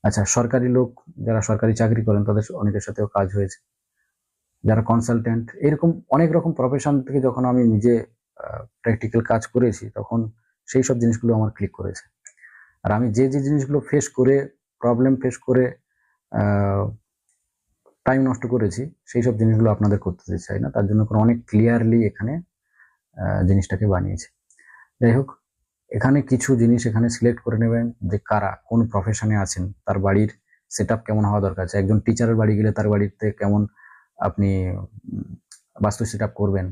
আচ্ছা, সরকারি লোক যারা সরকারি চাকরি করেন তাদের অনেকের সাথেও কাজ হয়েছে, যারা কনসালটেন্ট, এরকম অনেক রকম প্রফেশন থেকে যখন আমি নিজে প্র্যাকটিক্যাল কাজ করেছি, তখন সেই সব জিনিসগুলো আমার ক্লিক করেছে। আর আমি যে যে জিনিসগুলো ফেস করে, প্রবলেম ফেস করে টাইম নষ্ট করেছি, সেই সব জিনিসগুলো আপনাদের করতে চাই না, তার জন্য অনেক ক্লিয়ারলি এখানে জিনিসটাকে বানিয়েছি। যাই হোক, এখানে কিছু জিনিস এখানে সিলেক্ট করে নেবেন, যে কারা কোন প্রফেশনে আছেন, তার বাড়ির সেট আপ কেমন হওয়া দরকার আছে। একজন টিচারের বাড়ি গেলে তার বাড়িতে কেমন আপনি বাস্তু সেট আপ করবেন,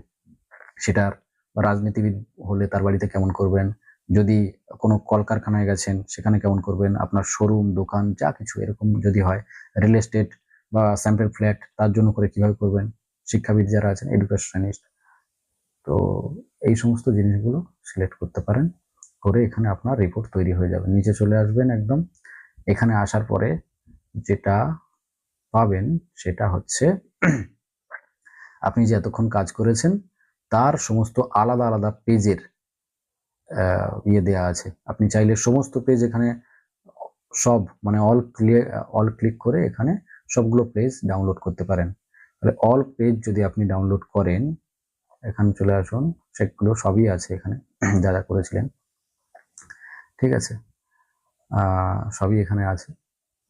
সেটার রাজনীতিবিদ হলে তার বাড়িতে কেমন করবেন, যদি কোনো কলকারখানায় গেছেন সেখানে কেমন করবেন, আপনার শোরুম, দোকান, যা কিছু এরকম যদি হয়, রিয়েল এস্টেট বা স্যাম্পল ফ্ল্যাট, তার জন্য করে কিভাবে করবেন, শিক্ষাবিদ যারা আছেন, এডুকেশনিস্ট, তো এই সমস্ত জিনিসগুলো সিলেক্ট করতে পারেন, করে এখানে আপনার রিপোর্ট তৈরি হয়ে যাবে। নিচে চলে আসবেন একদম, এখানে আসার পরে যেটা পাবেন সেটা হচ্ছে আপনি যে এতক্ষণ কাজ করেছেন তার সমস্ত আলাদা আলাদা পেজের দেয়া আছে। আপনি চাইলে সমস্ত পেজ এখানে সব মানে অল ক্লিক করে এখানে সবগুলো পেজ ডাউনলোড করতে পারেন। তাহলে অল পেজ যদি আপনি ডাউনলোড করেন, এখানে চলে আসুন, সেগুলো সবই আছে এখানে যা যা করেছিলেন, ঠিক আছে, সবই এখানে আছে।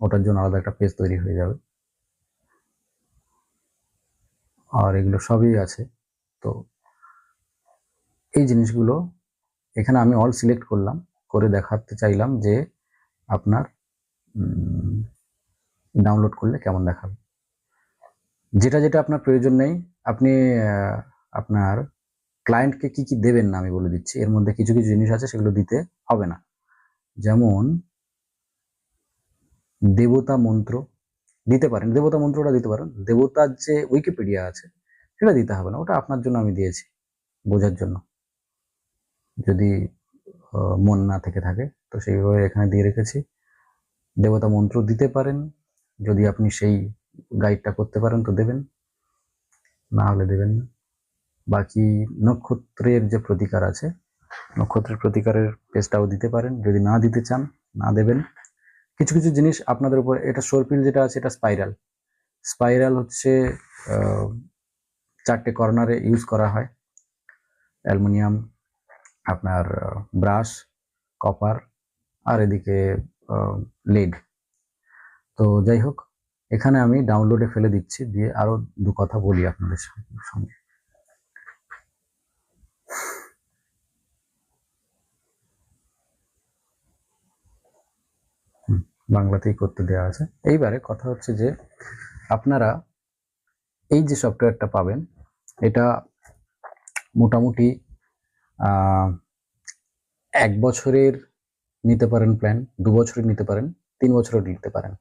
ওটার জন্য আলাদা একটা পেজ তৈরি হয়ে যাবে, আর এগুলো সবই আছে। তো এই জিনিসগুলো এখানে আমি অল সিলেক্ট করলাম, করে দেখাতে চাইলাম যে আপনার ডাউনলোড করলে কেমন দেখাবে। যেটা যেটা আপনার প্রয়োজন নেই, আপনি আপনার ক্লায়েন্টকে কি কি দেবেন না আমি বলে দিচ্ছি। এর মধ্যে কিছু কিছু জিনিস আছে সেগুলো দিতে হবে না, যেমন দেবতা মন্ত্র দিতে পারেন, দেবতা মন্ত্রটা দিতে পারেন। দেবতার যে উইকিপিডিয়া আছে সেটা দিতে হবে না, ওটা আপনার জন্য আমি দিয়েছি বোঝার জন্য, যদি মন না থেকে থাকে তো সেইভাবে এখানে দিয়ে রেখেছি। দেবতা মন্ত্র দিতে পারেন, যদি আপনি সেই গাইডটা করতে পারেন তো দেবেন, না হলে দেবেন না। বাকি নক্ষত্রের যে প্রতিকার আছে, নক্ষত্রের প্রতিকারের পেজটাও দিতে পারেন, যদি না দিতে চান না দেবেন। কিছু কিছু জিনিস আপনাদের উপর, এটা সর্পিল যেটা আছে এটা স্পাইরাল, স্পাইরাল হচ্ছে 4টে কর্নারে ইউজ করা হয়, অ্যালুমিনিয়াম, আপনার ব্রাশ, কপার, আর এদিকে লেড। তো যাই হোক, এখানে আমি ডাউনলোডে ফেলে দিচ্ছি, দিয়ে আরো দু কথা বলি আপনাদের সঙ্গে। বাংলাতেই করতে দেওয়া আছে। এইবারে কথা হচ্ছে যে আপনারা এই যে সফটওয়্যারটা পাবেন, এটা মোটামুটি 1 বছরের নিতে পারেন প্ল্যান, 2 বছরের নিতে পারেন, 3 বছরের নিতে পারেন।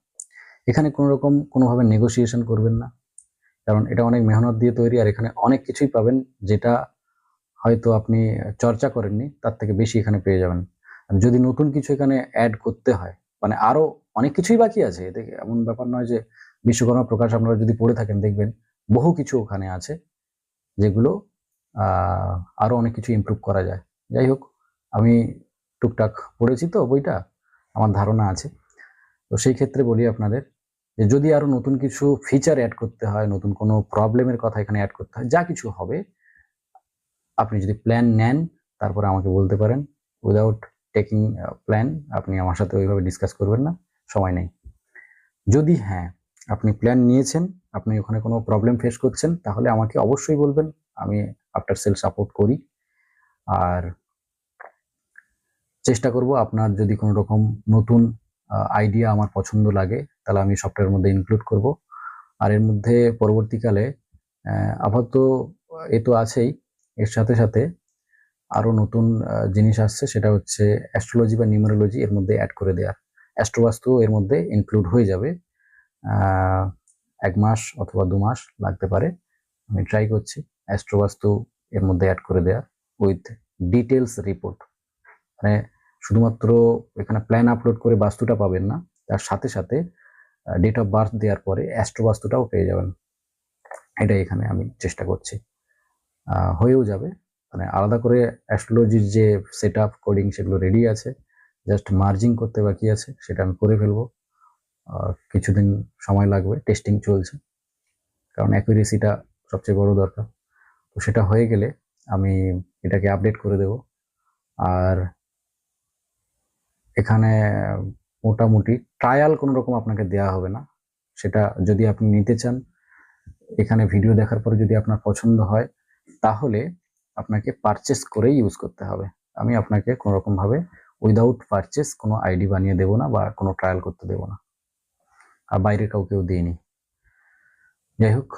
এখানে কোনো রকম কোনোভাবে নেগোসিয়েশন করবেন না, কারণ এটা অনেক মেহনত দিয়ে তৈরি, আর এখানে অনেক কিছুই পাবেন যেটা হয়তো আপনি চর্চা করেননি, তার থেকে বেশি এখানে পেয়ে যাবেন। আর যদি নতুন কিছু এখানে অ্যাড করতে হয়, মানে আরো অনেক কিছুই বাকি আছে, এতে এমন ব্যাপার নয় যে বিশ্বকর্মা প্রকাশ আপনারা যদি পড়ে থাকেন দেখবেন বহু কিছু ওখানে আছে যেগুলো আরো অনেক কিছু ইমপ্রুভ করা যায়। যাই হোক, আমি টুকটাক পড়েছি তো বইটা, আমার ধারণা আছে, তো সেই ক্ষেত্রে বলি আপনাদের যে যদি আরো নতুন কিছু ফিচার অ্যাড করতে হয়, নতুন কোনো প্রবলেমের কথা এখানে অ্যাড করতে হয়, যা কিছু হবে, আপনি যদি প্ল্যান নেন তারপরে আমাকে বলতে পারেন। উইদাউট টেকিং প্ল্যান আপনি আমার সাথে ওইভাবে ডিসকাস করবেন না, সময় নেই। যদি হ্যাঁ আপনি প্ল্যান নিয়েছেন, আপনি ওখানে কোনো প্রবলেম ফেস করছেন, তাহলে আমাকে অবশ্যই বলবেন, আমি আফটার সেল সাপোর্ট করি। আর চেষ্টা করব আপনার যদি কোনো রকম নতুন আইডিয়া আমার পছন্দ লাগে তাহলে আমি সফটওয়্যারের মধ্যে ইনক্লুড করব। আর এর মধ্যে পরবর্তীকালে আপাতত এ তো আছেই, এর সাথে সাথে আরও নতুন জিনিস আসছে, সেটা হচ্ছে অ্যাস্ট্রোলজি বা নিউমেরোলজি এর মধ্যে অ্যাড করে দেওয়ার। অ্যাস্ট্রোবাস্তু এর মধ্যে ইনক্লুড হয়ে যাবে। 1 মাস অথবা 2 মাস লাগতে পারে, আমি ট্রাই করছি অ্যাস্ট্রোবাস্তু এর মধ্যে অ্যাড করে দেওয়ার উইথ ডিটেলস রিপোর্ট। মানে শুধুমাত্র এখানে প্ল্যান আপলোড করে বাস্তুটা পাবেন না, তার সাথে সাথে ডেট অফ বার্থ দেওয়ার পরে অ্যাস্ট্রো বাস্তুটাও পেয়ে যাবেন। এটাই এখানে আমি চেষ্টা করছি, হয়েও যাবে। মানে আলাদা করে অ্যাস্ট্রোলজির যে সেট আপ কোডিং সেগুলো রেডি আছে, জাস্ট মার্জিং করতে বাকি আছে, সেটা আমি করে ফেলবো। কিছুদিন সময় লাগবে, টেস্টিং চলছে, কারণ অ্যাকুরেসিটা সবচেয়ে বড় দরকার। তো সেটা হয়ে গেলে আমি এটাকে আপডেট করে দেব। আর এখানে মোটামুটি ট্রায়াল কোনো রকম আপনাকে দেওয়া হবে না, সেটা যদি আপনি নিতে চান, এখানে ভিডিও দেখার পরে যদি আপনার পছন্দ হয় তাহলে আপনাকে পারচেস করেই ইউজ করতে হবে। আমি আপনাকে কোনো রকমভাবে উইদাউট পারচেস কোনো আইডি বানিয়ে দেবো না বা কোনো ট্রায়াল করতে দেবো না, আর বাইরে কাউকেও দিইনি। যাই হোক,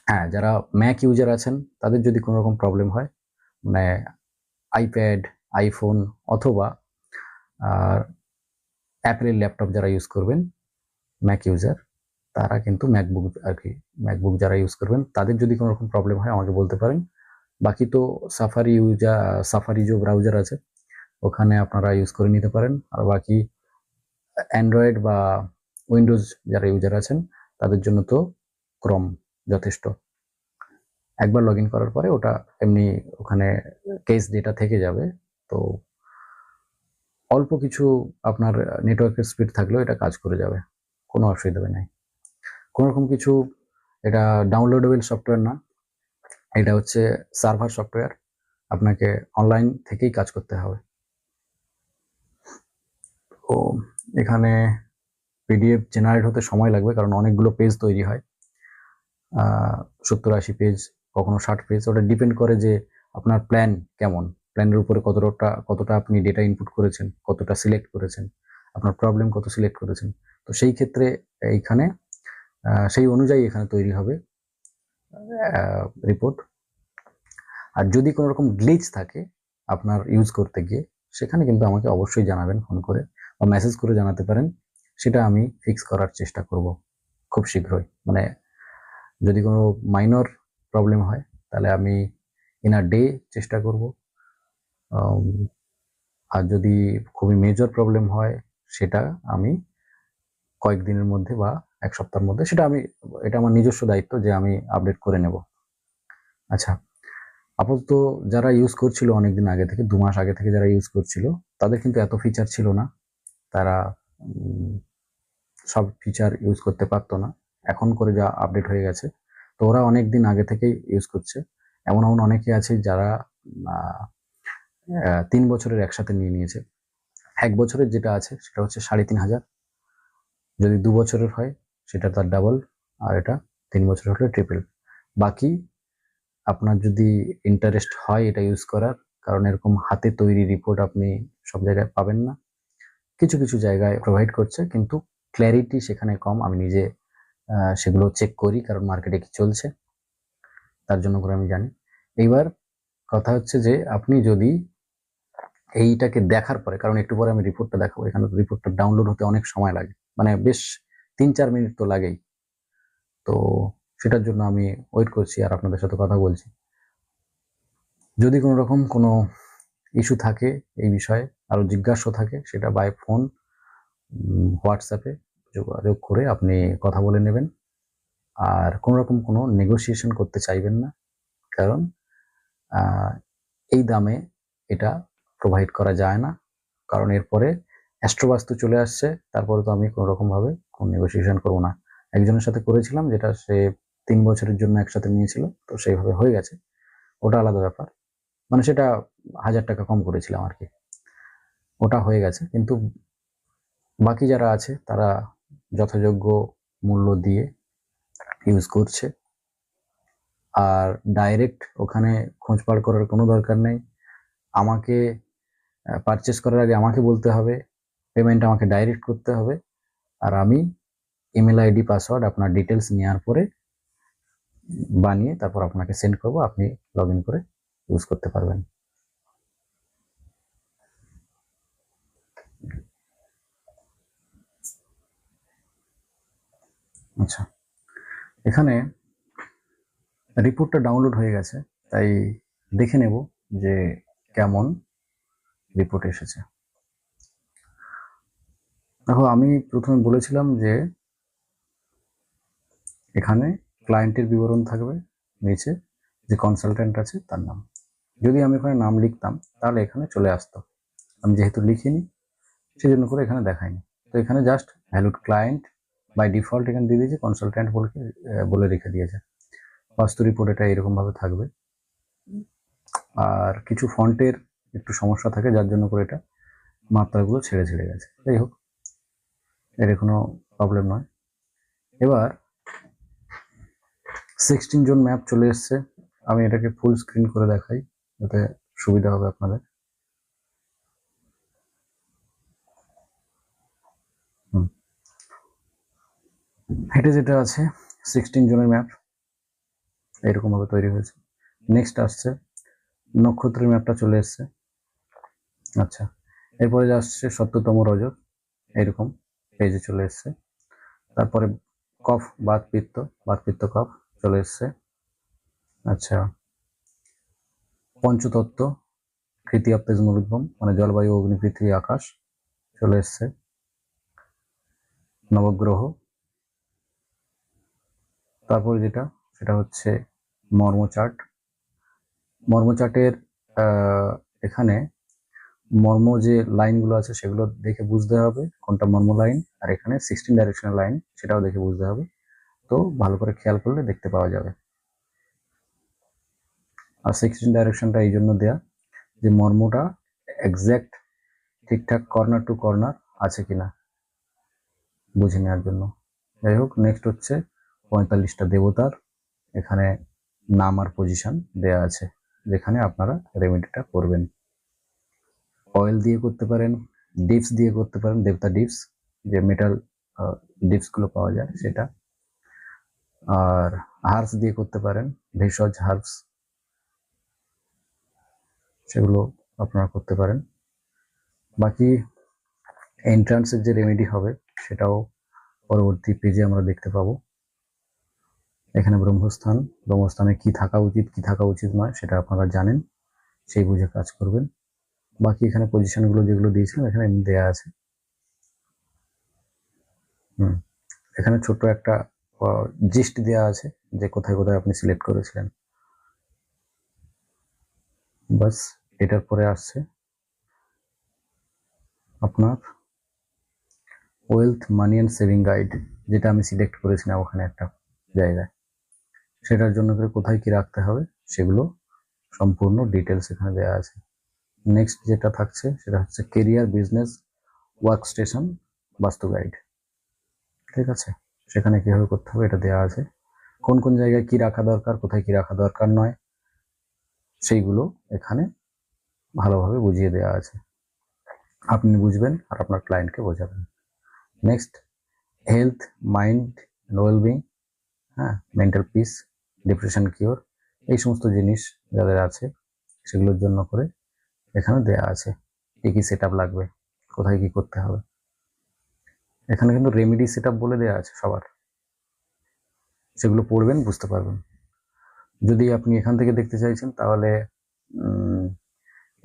হ্যাঁ, যারা ম্যাক ইউজার আছেন তাদের যদি কোনো রকম প্রবলেম হয়, মানে আইপ্যাড, আইফোন অথবা অ্যাপেলের ল্যাপটপ যারা ইউজ করবেন, ম্যাক ইউজার, তারা কিন্তু ম্যাকবুক আর কি, ম্যাকবুক যারা ইউজ করবেন তাদের যদি কোনো রকম প্রবলেম হয় আমাকে বলতে পারেন। বাকি তো সাফারি যে ব্রাউজার আছে ওখানে আপনারা ইউজ করে নিতে পারেন। আর বাকি অ্যান্ড্রয়েড বা উইন্ডোজ যারা ইউজার আছেন তাদের জন্য তো ক্রোম যথেষ্ট। একবার লগ ইন করার পরে ওটা এমনি ওখানে কেস ডেটা থেকে যাবে। তো অল্প কিছু আপনার নেটওয়ার্কের স্পিড থাকলেও এটা কাজ করে যাবে, কোনো অসুবিধা নেই। কোনো রকম কিছু, এটা ডাউনলোডেবল সফটওয়্যার না, এটা হচ্ছে সার্ভার সফটওয়্যার, আপনাকে অনলাইন থেকেই কাজ করতে হবে। তো এখানে পিডিএফ জেনারেট হতে সময় লাগবে, কারণ অনেকগুলো পেজ তৈরি হয়, 70-80 পেজ, কখনো 60 পেজ। ওটা ডিপেন্ড করে যে আপনার প্ল্যান কেমন, প্ল্যানের উপরে কতটা আপনি ডেটা ইনপুট করেছেন, কতটা সিলেক্ট করেছেন, আপনার প্রবলেম কত সিলেক্ট করেছেন। তো সেই ক্ষেত্রে এইখানে সেই অনুযায়ী এখানে তৈরি হবে রিপোর্ট। আর যদি কোনো রকম গ্লিচ থাকে আপনার ইউজ করতে গিয়ে, সেখানে কিন্তু আমাকে অবশ্যই জানাবেন ফোন করে বা মেসেজ করে জানাতে পারেন, সেটা আমি ফিক্স করার চেষ্টা করব খুব শীঘ্রই। মানে যদি কোনো মাইনর প্রবলেম হয় তাহলে আমি ইন আ ডে চেষ্টা করব, আর যদি খুবই মেজর প্রবলেম হয় সেটা আমি কয়েকদিনের মধ্যে বা 1 সপ্তাহের মধ্যে, এটা আমার নিজস্ব দায়িত্ব যে আমি আপডেট করে নেব। আচ্ছা, আপাতত যারা ইউজ করছিল অনেকদিন আগে থেকে, 2 মাস আগে থেকে যারা ইউজ করছিল, তাদের কিন্তু এত ফিচার ছিল না, তারা সব ফিচার ইউজ করতে পারতো না। এখন করে যা আপডেট হয়ে গেছে, তো ওরা অনেকদিন আগে থেকেই ইউজ করছে। এমন অনেকে আছে যারা 3 বছরের একসাথে নিয়ে নিয়েছে। 1 বছরের যেটা আছে সেটা হচ্ছে 3,500, যদি 2 বছরের হয় সেটা তার ডাবল, আর এটা 3 বছর হলে ট্রিপল। বাকি আপনার যদি ইন্টারেস্ট হয় এটা ইউজ করার, কারণ এরকম হাতে তৈরি রিপোর্ট আপনি সব জায়গায় পাবেন না, কিছু কিছু জায়গায় প্রোভাইড করছে, কিন্তু ক্ল্যারিটি সেখানে কম। আমি নিজে সেগুলো চেক করি, কারণ মার্কেটে কি চলছে তার জন্য করে আমি জানি। এইবার কথা হচ্ছে যে আপনি যদি এইটাকে দেখার পরে, কারণ একটু পরে আমি রিপোর্টটা দেখাবো, এখানে রিপোর্টটা ডাউনলোড হতে অনেক সময় লাগে, মানে বেশ 3-4 মিনিট তো লাগেই। তো সেটার জন্য আমি ওয়েট করছি আর আপনাদের সাথে কথা বলছি। যদি কোনো রকম কোনো ইস্যু থাকে এই বিষয়ে, আরও জিজ্ঞাসা থাকে, সেটা বাই ফোন, হোয়াটসঅ্যাপে যোগাযোগ করে আপনি কথা বলে নেবেন। আর কোনো রকম কোনো নেগোসিয়েশন করতে চাইবেন না, কারণ এই দামে এটা প্রোভাইড করা যায় না, কারণ এরপরে অ্যাস্ট্রোবাস্তু চলে আসছে, তারপরে তো আমি কোনো রকমভাবে কোনো নেগোসিয়েশন করবো না। একজনের সাথে করেছিলাম, যেটা সে 3 বছরের জন্য একসাথে নিয়েছিল, তো সেইভাবে হয়ে গেছে, ওটা আলাদা ব্যাপার। মানে সেটা 1000 টাকা কম করেছিলাম আর কি, ওটা হয়ে গেছে। কিন্তু বাকি যারা আছে তারা যথাযোগ্য মূল্য দিয়ে ইউজ করছে। আর ডাইরেক্ট ওখানে খোঁজপাড় করার কোনো দরকার নেই। আমাকে পারচেস করার আগে আমাকে বলতে হবে, পেমেন্ট আমাকে ডাইরেক্ট করতে হবে, আর আমি ইমেল আইডি পাসওয়ার্ড আপনার ডিটেলস নেওয়ার পরে বানিয়ে তারপর আপনাকে সেন্ড করব, আপনি লগ ইন করে ইউজ করতে পারবেন। আচ্ছা, এখানে রিপোর্টটা ডাউনলোড হয়ে গেছে, তাই দেখে নেব যে কেমন রিপোর্ট এসেছে। দেখো, আমি প্রথমে বলেছিলাম যে এখানে ক্লায়েন্টের বিবরণ থাকবে, নিচে যে কনসালটেন্ট আছে তার নাম। যদি আমি এখানে নাম লিখতাম তাহলে এখানে চলে আসতো, আমি যেহেতু লিখিনি সেই জন্য করে এখানে দেখায়নি। তো এখানে just valued client by default এখানে দিয়ে দিয়েছে, কনসালটেন্ট বলে রেখে দিয়েছে। বাস্তু রিপোর্ট এটা এরকমভাবে থাকবে। আর কিছু ফন্টের একটু সমস্যা থাকে, যার জন্য করে এটা মাত্রাগুলো ছেড়ে ছেড়ে গেছে। যাই হোক, এর কোনো প্রবলেম নয়। এবার 16 জন ম্যাপ চলে এসছে। আমি এটাকে ফুল স্ক্রিন করে দেখাই যাতে সুবিধা হবে আপনাদের। এটা যেটা আছে 16 জনের ম্যাপ এরকম ভাবে তৈরি হয়েছে। নেক্সট আসছে নক্ষত্রের ম্যাপটা চলে এসছে। আচ্ছা, এরপরে আসছে 70তম রজত, এরকম পেজে চলে এসছে। তারপরে কফ বাত পিত্ত কফ চলে এসছে। আচ্ছা, পঞ্চতত্ত্ব কৃতি তেজমূলোদ্গম মানে জলবায়ু, অগ্নি, পৃথিবী, আকাশ চলে এসছে। নবগ্রহ, তারপরে যেটা সেটা হচ্ছে মর্মচার্টের এখানে মর্ম যে লাইনগুলো আছে সেগুলো দেখে বুঝতে হবে কোনটা মর্ম লাইন, আর এখানে 16 ডাইরেকশনাল লাইন সেটাও দেখে বুঝতে হবে। তো ভালো করে খেয়াল করলে দেখতে পাওয়া যাবে। আর 16 ডাইরেকশনটা এই জন্য দেয়া যে মর্মটা এক্স্যাক্ট ঠিকঠাক কর্নার টু কর্নার আছে কিনা বুঝে নেওয়ার জন্য। যাই হোক, নেক্সট হচ্ছে 45টা দেবতার এখানে নাম আর পজিশন দেয়া আছে, যেখানে আপনারা রেমেডিটা করবেন। অয়েল দিয়ে করতে পারেন, ডিপস দিয়ে করতে পারেন, দেবতা ডিপস, যে মেটাল ডিপস গুলো পাওয়া যায় সেটা, আর হার্বস দিয়ে করতে পারেন, ভেষজ হার্বস, সেগুলো আপনারা করতে পারেন। বাকি এন্ট্রান্সের যে রেমেডি হবে সেটাও পরবর্তী পেজে আমরা দেখতে পাবো। এখানে ব্রহ্মস্থানে কি থাকা উচিত কি থাকা উচিত নয় সেটা আপনারা জানেন, সেই বুঝে কাজ করবেন। বাকি এখানে পজিশনগুলো যেগুলো দিয়েছিলাম এখানে দেয়া আছে। এখানে ছোট্ট একটা জিস্ট দেওয়া আছে যে কোথায় কোথায় আপনি সিলেক্ট করেছিলেন। বাস, এটার পরে আসছে আপনার wealth, money and saving guide, যেটা আমি সিলেক্ট করেছিলাম ওখানে একটা জায়গায়, সেটার জন্য করে কোথায় কি রাখতে হবে সেগুলো সম্পূর্ণ ডিটেলস এখানে দেওয়া আছে। নেক্সট যেটা থাকছে সেটা হচ্ছে কেরিয়ার, বিজনেস, ওয়ার্ক স্টেশন, বাস্তু গাইড। ঠিক আছে, সেখানে কিভাবে করতে হবে এটা দেওয়া আছে। কোন কোন জায়গায় কি রাখা দরকার, কোথায় কি রাখা দরকার নয়, সেইগুলো এখানে ভালোভাবে বুঝিয়ে দেওয়া আছে। আপনি বুঝবেন আর আপনার ক্লায়েন্টকে বোঝাবেন। নেক্সট, হেলথ, মাইন্ড, ওয়েলবিং, হ্যাঁ, মেন্টাল পিস, ডিপ্রেশন কিওর, এই সমস্ত জিনিস যাদের আছে সেগুলোর জন্য করে এখানে দেয়া আছে কি কি সেট লাগবে, কোথায় কি করতে হবে। এখানে কিন্তু রেমেডি সেট বলে দেওয়া আছে সবার, সেগুলো পড়বেন বুঝতে পারবেন। যদি আপনি এখান থেকে দেখতে চাইছেন তাহলে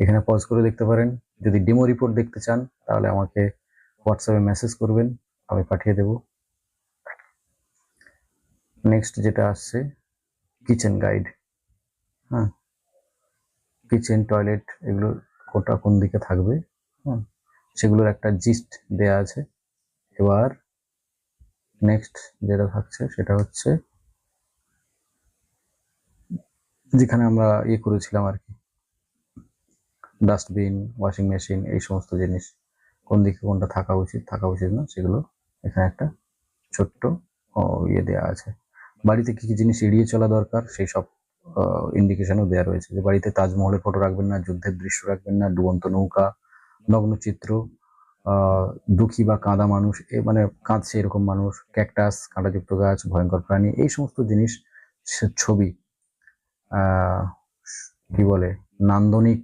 এখানে পজ করে দেখতে পারেন। যদি ডেমো রিপোর্ট দেখতে চান তাহলে আমাকে হোয়াটসঅ্যাপে মেসেজ করবেন, আমি পাঠিয়ে দেব। নেক্সট যেটা আসছে কিচেন গাইড, হ্যাঁ, কিচেন, টয়লেট এগুলো কোনটা কোন দিকে থাকবে, হ্যাঁ, সেগুলোর একটা জিস্ট দেয়া আছে। এবার নেক্সট যেটা থাকছে সেটা হচ্ছে যেখানে আমরা করেছিলাম আর কি, ডাস্টবিন, ওয়াশিং মেশিন, এই সমস্ত জিনিস কোন দিকে কোনটা থাকা উচিত না সেগুলো এখানে একটা ছোট্ট ইয়ে দেওয়া আছে। বাড়িতে কি কি জিনিস এড়িয়ে চলা দরকার সেই সব ইন্ডিকেশনও দেওয়া রয়েছে, যে বাড়িতে তাজমহলের ফটো রাখবেন না, যুদ্ধের দৃশ্য রাখবেন না, ডুবন্ত নৌকা, নগ্নচিত্র, দুঃখী বা কাঁদা মানুষ, মানে কাঁদছে এরকম মানুষ, ক্যাকটাস, কাঁটাযুক্ত গাছ, ভয়ঙ্কর প্রাণী, এই সমস্ত জিনিস ছবি কি বলে নান্দনিক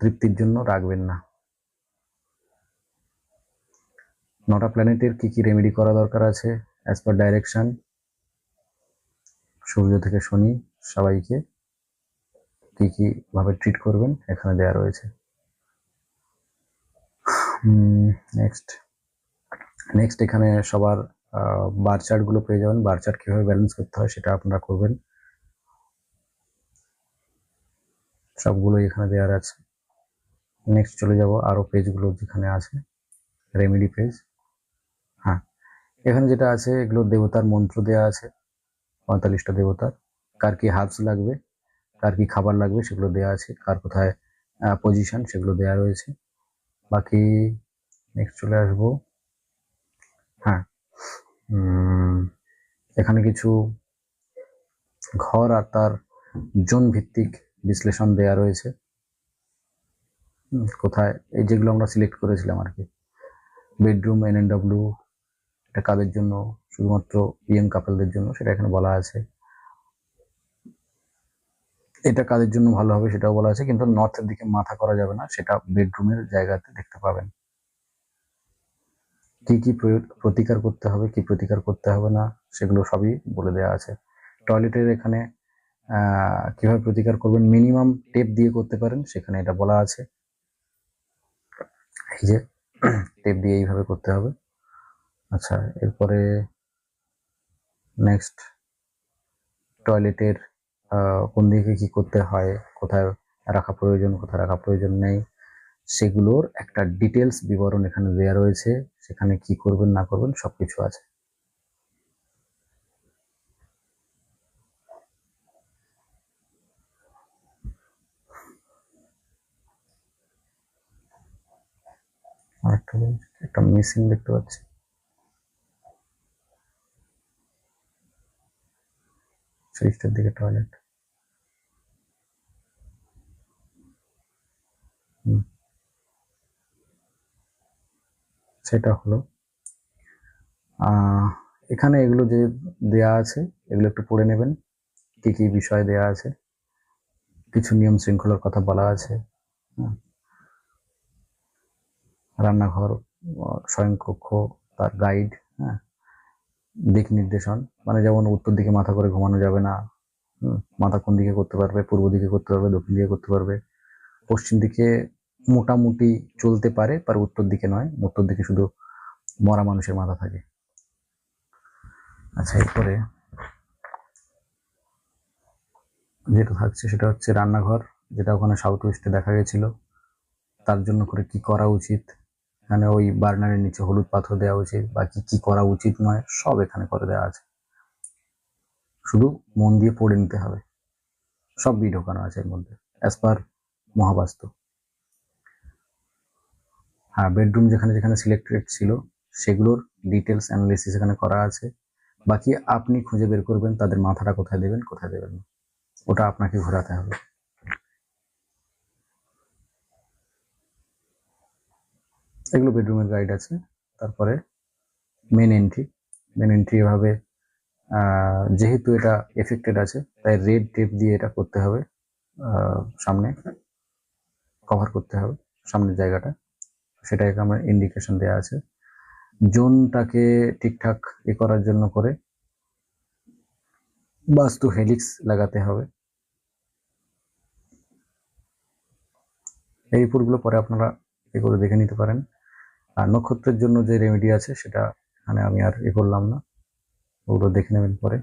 তৃপ্তির জন্য রাখবেন না। 9টা প্ল্যানেটের কি কি রেমেডি করা দরকার আছে অ্যাজ পার ডাইরেকশন, সূর্য থেকে শনি সবাইকে কি কি ভাবে ট্রিট করবেন এখানে দেওয়া রয়েছে। নেক্সট এখানে সবার বার চার্ট গুলো পেয়ে যাবেন, বার চার্ট কিভাবে ব্যালেন্স করতে হয় সেটা আপনারা করবেন, সবগুলো এখানে দেওয়ার আছে। নেক্সট চলে যাব আরো পেজগুলো যেখানে আছে রেমেডি পেজ। হ্যাঁ, এখানে যেটা আছে এগুলো দেবতার মন্ত্র দেওয়া আছে, 45টা দেবতার, কার কি হার্বস লাগবে, কার কি খাবার লাগবে সেগুলো দেওয়া আছে, কার কোথায় পজিশন সেগুলো দেওয়া রয়েছে। বাকি নেক্সট চলে আসবো। হ্যাঁ, এখানে কিছু ঘর আর তার জোন ভিত্তিক বিশ্লেষণ দেয়া রয়েছে, কোথায় এই যেগুলো আমরা সিলেক্ট করেছিলাম আর কি। বেডরুম NNW এটা কাদের জন্য, শুধুমাত্র ইয়ং কাপলদের জন্য, সেটা এখানে বলা আছে। এটা কাদের জন্য ভালো হবে সেটাও বলা আছে, কিন্তু নর্থের দিকে মাথা করা যাবে না, সেটা বেডরুমের জায়গাতে দেখতে পাবেন। কি কি প্রতিকার করতে হবে, কি প্রতিকার করতে হবে না সেগুলো সবই বলে দেওয়া আছে। টয়লেটের এখানে কিভাবে প্রতিকার করবেন, মিনিমাম টেপ দিয়ে করতে পারেন, সেখানে এটা বলা আছে। এই যে টেপ দিয়ে এইভাবে করতে হবে। আচ্ছা, এরপরে নেক্সট টয়লেটের কোন দিকে কি করতে হয়, কোথায় রাখা প্রয়োজন, কোথায় রাখা প্রয়োজন নেই, সেগুলোর একটা ডিটেলস বিবরণ এখানে দেওয়া রয়েছে, সেখানে কি করবেন না করবেন সবকিছু আছে। একটা মিসিং দেখতে পাচ্ছি, সিস্টের দিকে টয়লেট। সেটা হলো এখানে এগুলো যে দেয়া আছে এগুলো একটু পড়ে নেবেন, কি কি বিষয় দেয়া আছে, কিছু নিয়ম শৃঙ্খলার কথা বলা আছে। রান্নাঘর, শয়নকক্ষ, তার গাইড, হ্যাঁ, দিক নির্দেশন, মানে যেমন উত্তর দিকে মাথা করে ঘুমানো যাবে না, মাথা কোন দিকে করতে পারবে, পূর্ব দিকে করতে পারবে, দক্ষিণ দিকে করতে পারবে, পশ্চিম দিকে মোটামুটি চলতে পারে, আর উত্তর দিকে নয়, উত্তর দিকে শুধু মরা মানুষের মাথা থাকে। আচ্ছা, এরপরে যেটা থাকছে সেটা হচ্ছে রান্নাঘর, যেটা ওখানে সাউথ ওয়েস্টে দেখা গেছিল, তার জন্য করে কি করা উচিত, এখানে ওই বার্নারের নিচে হলুদ পাথর দেওয়া উচিত, বা কি কি করা উচিত নয় সব এখানে করে দেওয়া আছে, শুধু মন দিয়ে পড়ে নিতে হবে, সব বি ঢোকানো আছে এর মধ্যে অ্যাজ পার মহাবাস্তু। হ্যাঁ, বেডরুম যেখানে যেখানে সিলেক্টেড ছিল সেগুলোর ডিটেলস অ্যানালিসিস এখানে করা আছে, বাকি আপনি খুঁজে বের করবেন তাদের মাথাটা কোথায় দেবেন কোথায় দেবেন না, ওটা আপনাকে ঘোরাতে হবে। এগুলো বেডরুমের গাইড আছে। তারপরে মেন এন্ট্রি এভাবে, যেহেতু এটা এফেক্টেড আছে তাই রেড টেপ দিয়ে এটা করতে হবে, সামনে কভার করতে হবে সামনের জায়গাটা, সেটা আমার ইন্ডিকেশন দেওয়া আছে। জোনটাকে ঠিকঠাক করার জন্য করে বাস্তু হেলিক্স লাগাতে হবে। এই রিপোর্টগুলো পরে আপনারা করে দেখে নিতে পারেন। আর নক্ষত্রের জন্য যে রেমেডি আছে সেটা এখানে আমি আর করলাম না, ওগুলো দেখে নেবেন পরে।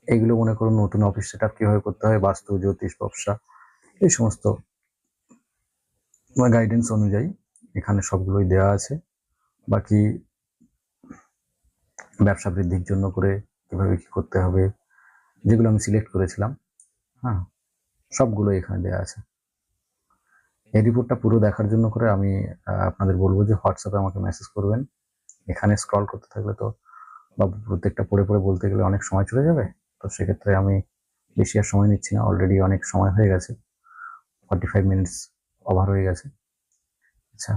এইগুলো মনে করুন নতুন অফিস সেট আপ কিভাবে করতে হয়, বাস্তু, জ্যোতিষ, ব্যবসা, এই সমস্ত গাইডেন্স অনুযায়ী এখানে সবগুলোই দেওয়া আছে। বাকি ব্যবসা বৃদ্ধির জন্য করে কিভাবে কি করতে হবে, যেগুলো আমি সিলেক্ট করেছিলাম, হ্যাঁ, সবগুলো এখানে দেওয়া আছে। এই রিপোর্টটা পুরো দেখার জন্য করে আমি আপনাদের বলবো যে হোয়াটসঅ্যাপে আমাকে মেসেজ করবেন, এখানে স্ক্রল করতে থাকলে তো বা প্রত্যেকটা পড়ে পড়ে বলতে গেলে অনেক সময় চলে যাবে। তো সেক্ষেত্রে আমি বেশি আর সময় নিচ্ছি না, অলরেডি অনেক সময় হয়ে গেছে, 45 মিনিটস ওভার হয়ে গেছে। আচ্ছা,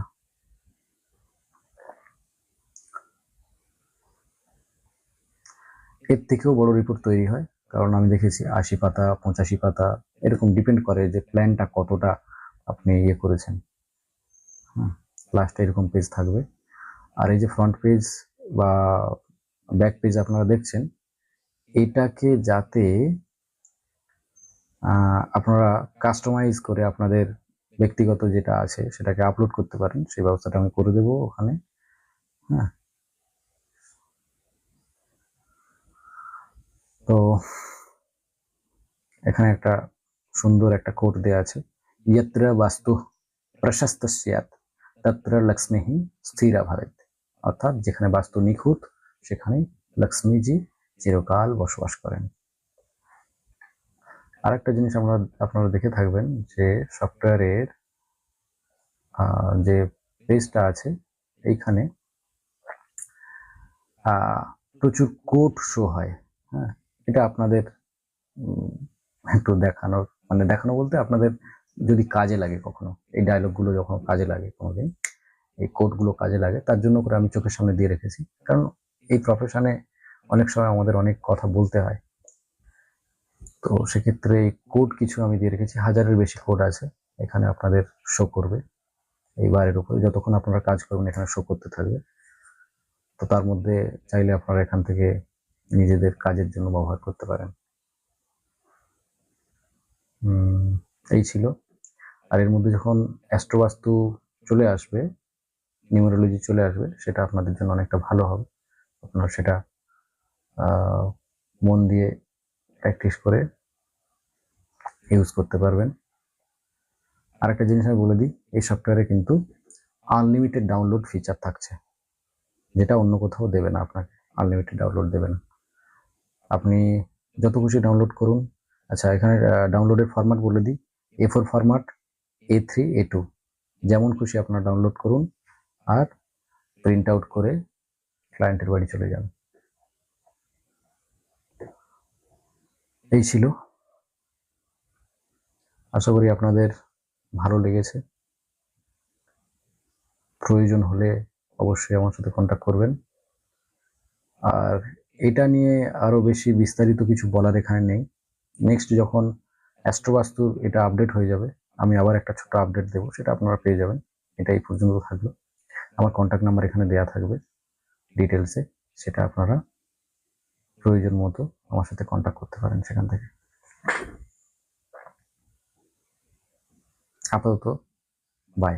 এর থেকেও বড় রিপোর্ট তৈরি হয়, কারণ আমি দেখেছি 80 পাতা 85 পাতা এরকম ডিপেন্ড করে যে প্ল্যানটা কতটা আপনি ইয়ে করেছেন। লাস্টে এরকম পেজ থাকবে। আর এই যে ফ্রন্ট পেজ বা ব্যাক পেজ আপনারা দেখছেন, এটাকে যাতে আপনারা কাস্টমাইজ করে আপনাদের ব্যক্তিগত যেটা আছে সেটাকে আপলোড করতে পারেন, সেই ব্যবস্থাটা আমি করে দেবো ওখানে। হ্যাঁ, তো এখানে একটা সুন্দর একটা কোড দেওয়া আছে, ইয়ত্র বাস্তু প্রশস্ত স্যাৎ তত্র লক্ষ্মীহি স্থিরা ভবেৎ, অর্থাৎ যেখানে বাস্তু নিখুঁত সেখানেই লক্ষ্মীজি চিরকাল বসবাস করেন। আরেকটা জিনিস আপনারা দেখে থাকবেন যে সফটওয়্যারের যে পেজটা আছে এইখানে প্রচুর কোড শো হয়। হ্যাঁ, এটা আপনাদের একটু দেখানো বলতে আপনাদের যদি কাজে লাগে, কখনো এই ডায়লগগুলো যখন কাজে লাগে, কোনোদিন এই কোডগুলো কাজে লাগে, তার জন্য করে আমি চোখের সামনে দিয়ে রেখেছি। কারণ এই প্রফেশনে অনেক সময় আমাদের অনেক কথা বলতে হয়, তো সেক্ষেত্রে এই কোড কিছু আমি দিয়ে রেখেছি, 1000-এর বেশি কোড আছে এখানে আপনাদের শো করবে এই বারের উপরে, যতক্ষণ আপনারা কাজ করবেন এখানে শো করতে থাকবে। তো তার মধ্যে চাইলে আপনারা এখান থেকে নিজেদের কাজের জন্য ব্যবহার করতে পারেন। এই ছিল। আর এর মধ্যে যখন অ্যাস্ট্রোবাস্তু চলে আসবে, নিউমেরোলজি চলে আসবে, সেটা আপনাদের জন্য অনেকটা ভালো হবে। আপনারা সেটা মন দিয়ে প্র্যাকটিস করে ইউজ করতে পারবেন। আরেকটা জিনিস আমি বলে দিই, এই সফটওয়্যারে কিন্তু আনলিমিটেড ডাউনলোড ফিচার থাকছে, যেটা অন্য কোথাও দেবে না আপনাকে। আনলিমিটেড ডাউনলোড দেবে না, আপনি যত খুশি ডাউনলোড করুন। আচ্ছা, এখানে ডাউনলোডের ফরম্যাট বলে দিই, A4 ফরম্যাট, A3, A2, যেমন খুশি আপনার ডাউনলোড করুন আর প্রিন্ট আউট করে ক্লায়েন্টের বাড়ি চলে যান। এই ছিল, আশা করি আপনাদের ভালো লেগেছে। প্রয়োজন হলে অবশ্যই আমার সাথে কন্ট্যাক্ট করবেন। আর এটা নিয়ে আরো বেশি বিস্তারিত কিছু বলার এখানে নেই। নেক্সট যখন অ্যাস্ট্রোবাস্তুর এটা আপডেট হয়ে যাবে, আমি আবার একটা ছোট আপডেট দেবো, সেটা আপনারা পেয়ে যাবেন। এটা এই পর্যন্ত থাকলো। আমার কন্ট্যাক্ট নাম্বার এখানে দেওয়া থাকবে ডিটেলসে, সেটা আপনারা প্রয়োজন মতো আমার সাথে কন্ট্যাক্ট করতে পারেন সেখান থেকে। আপাতত বাই।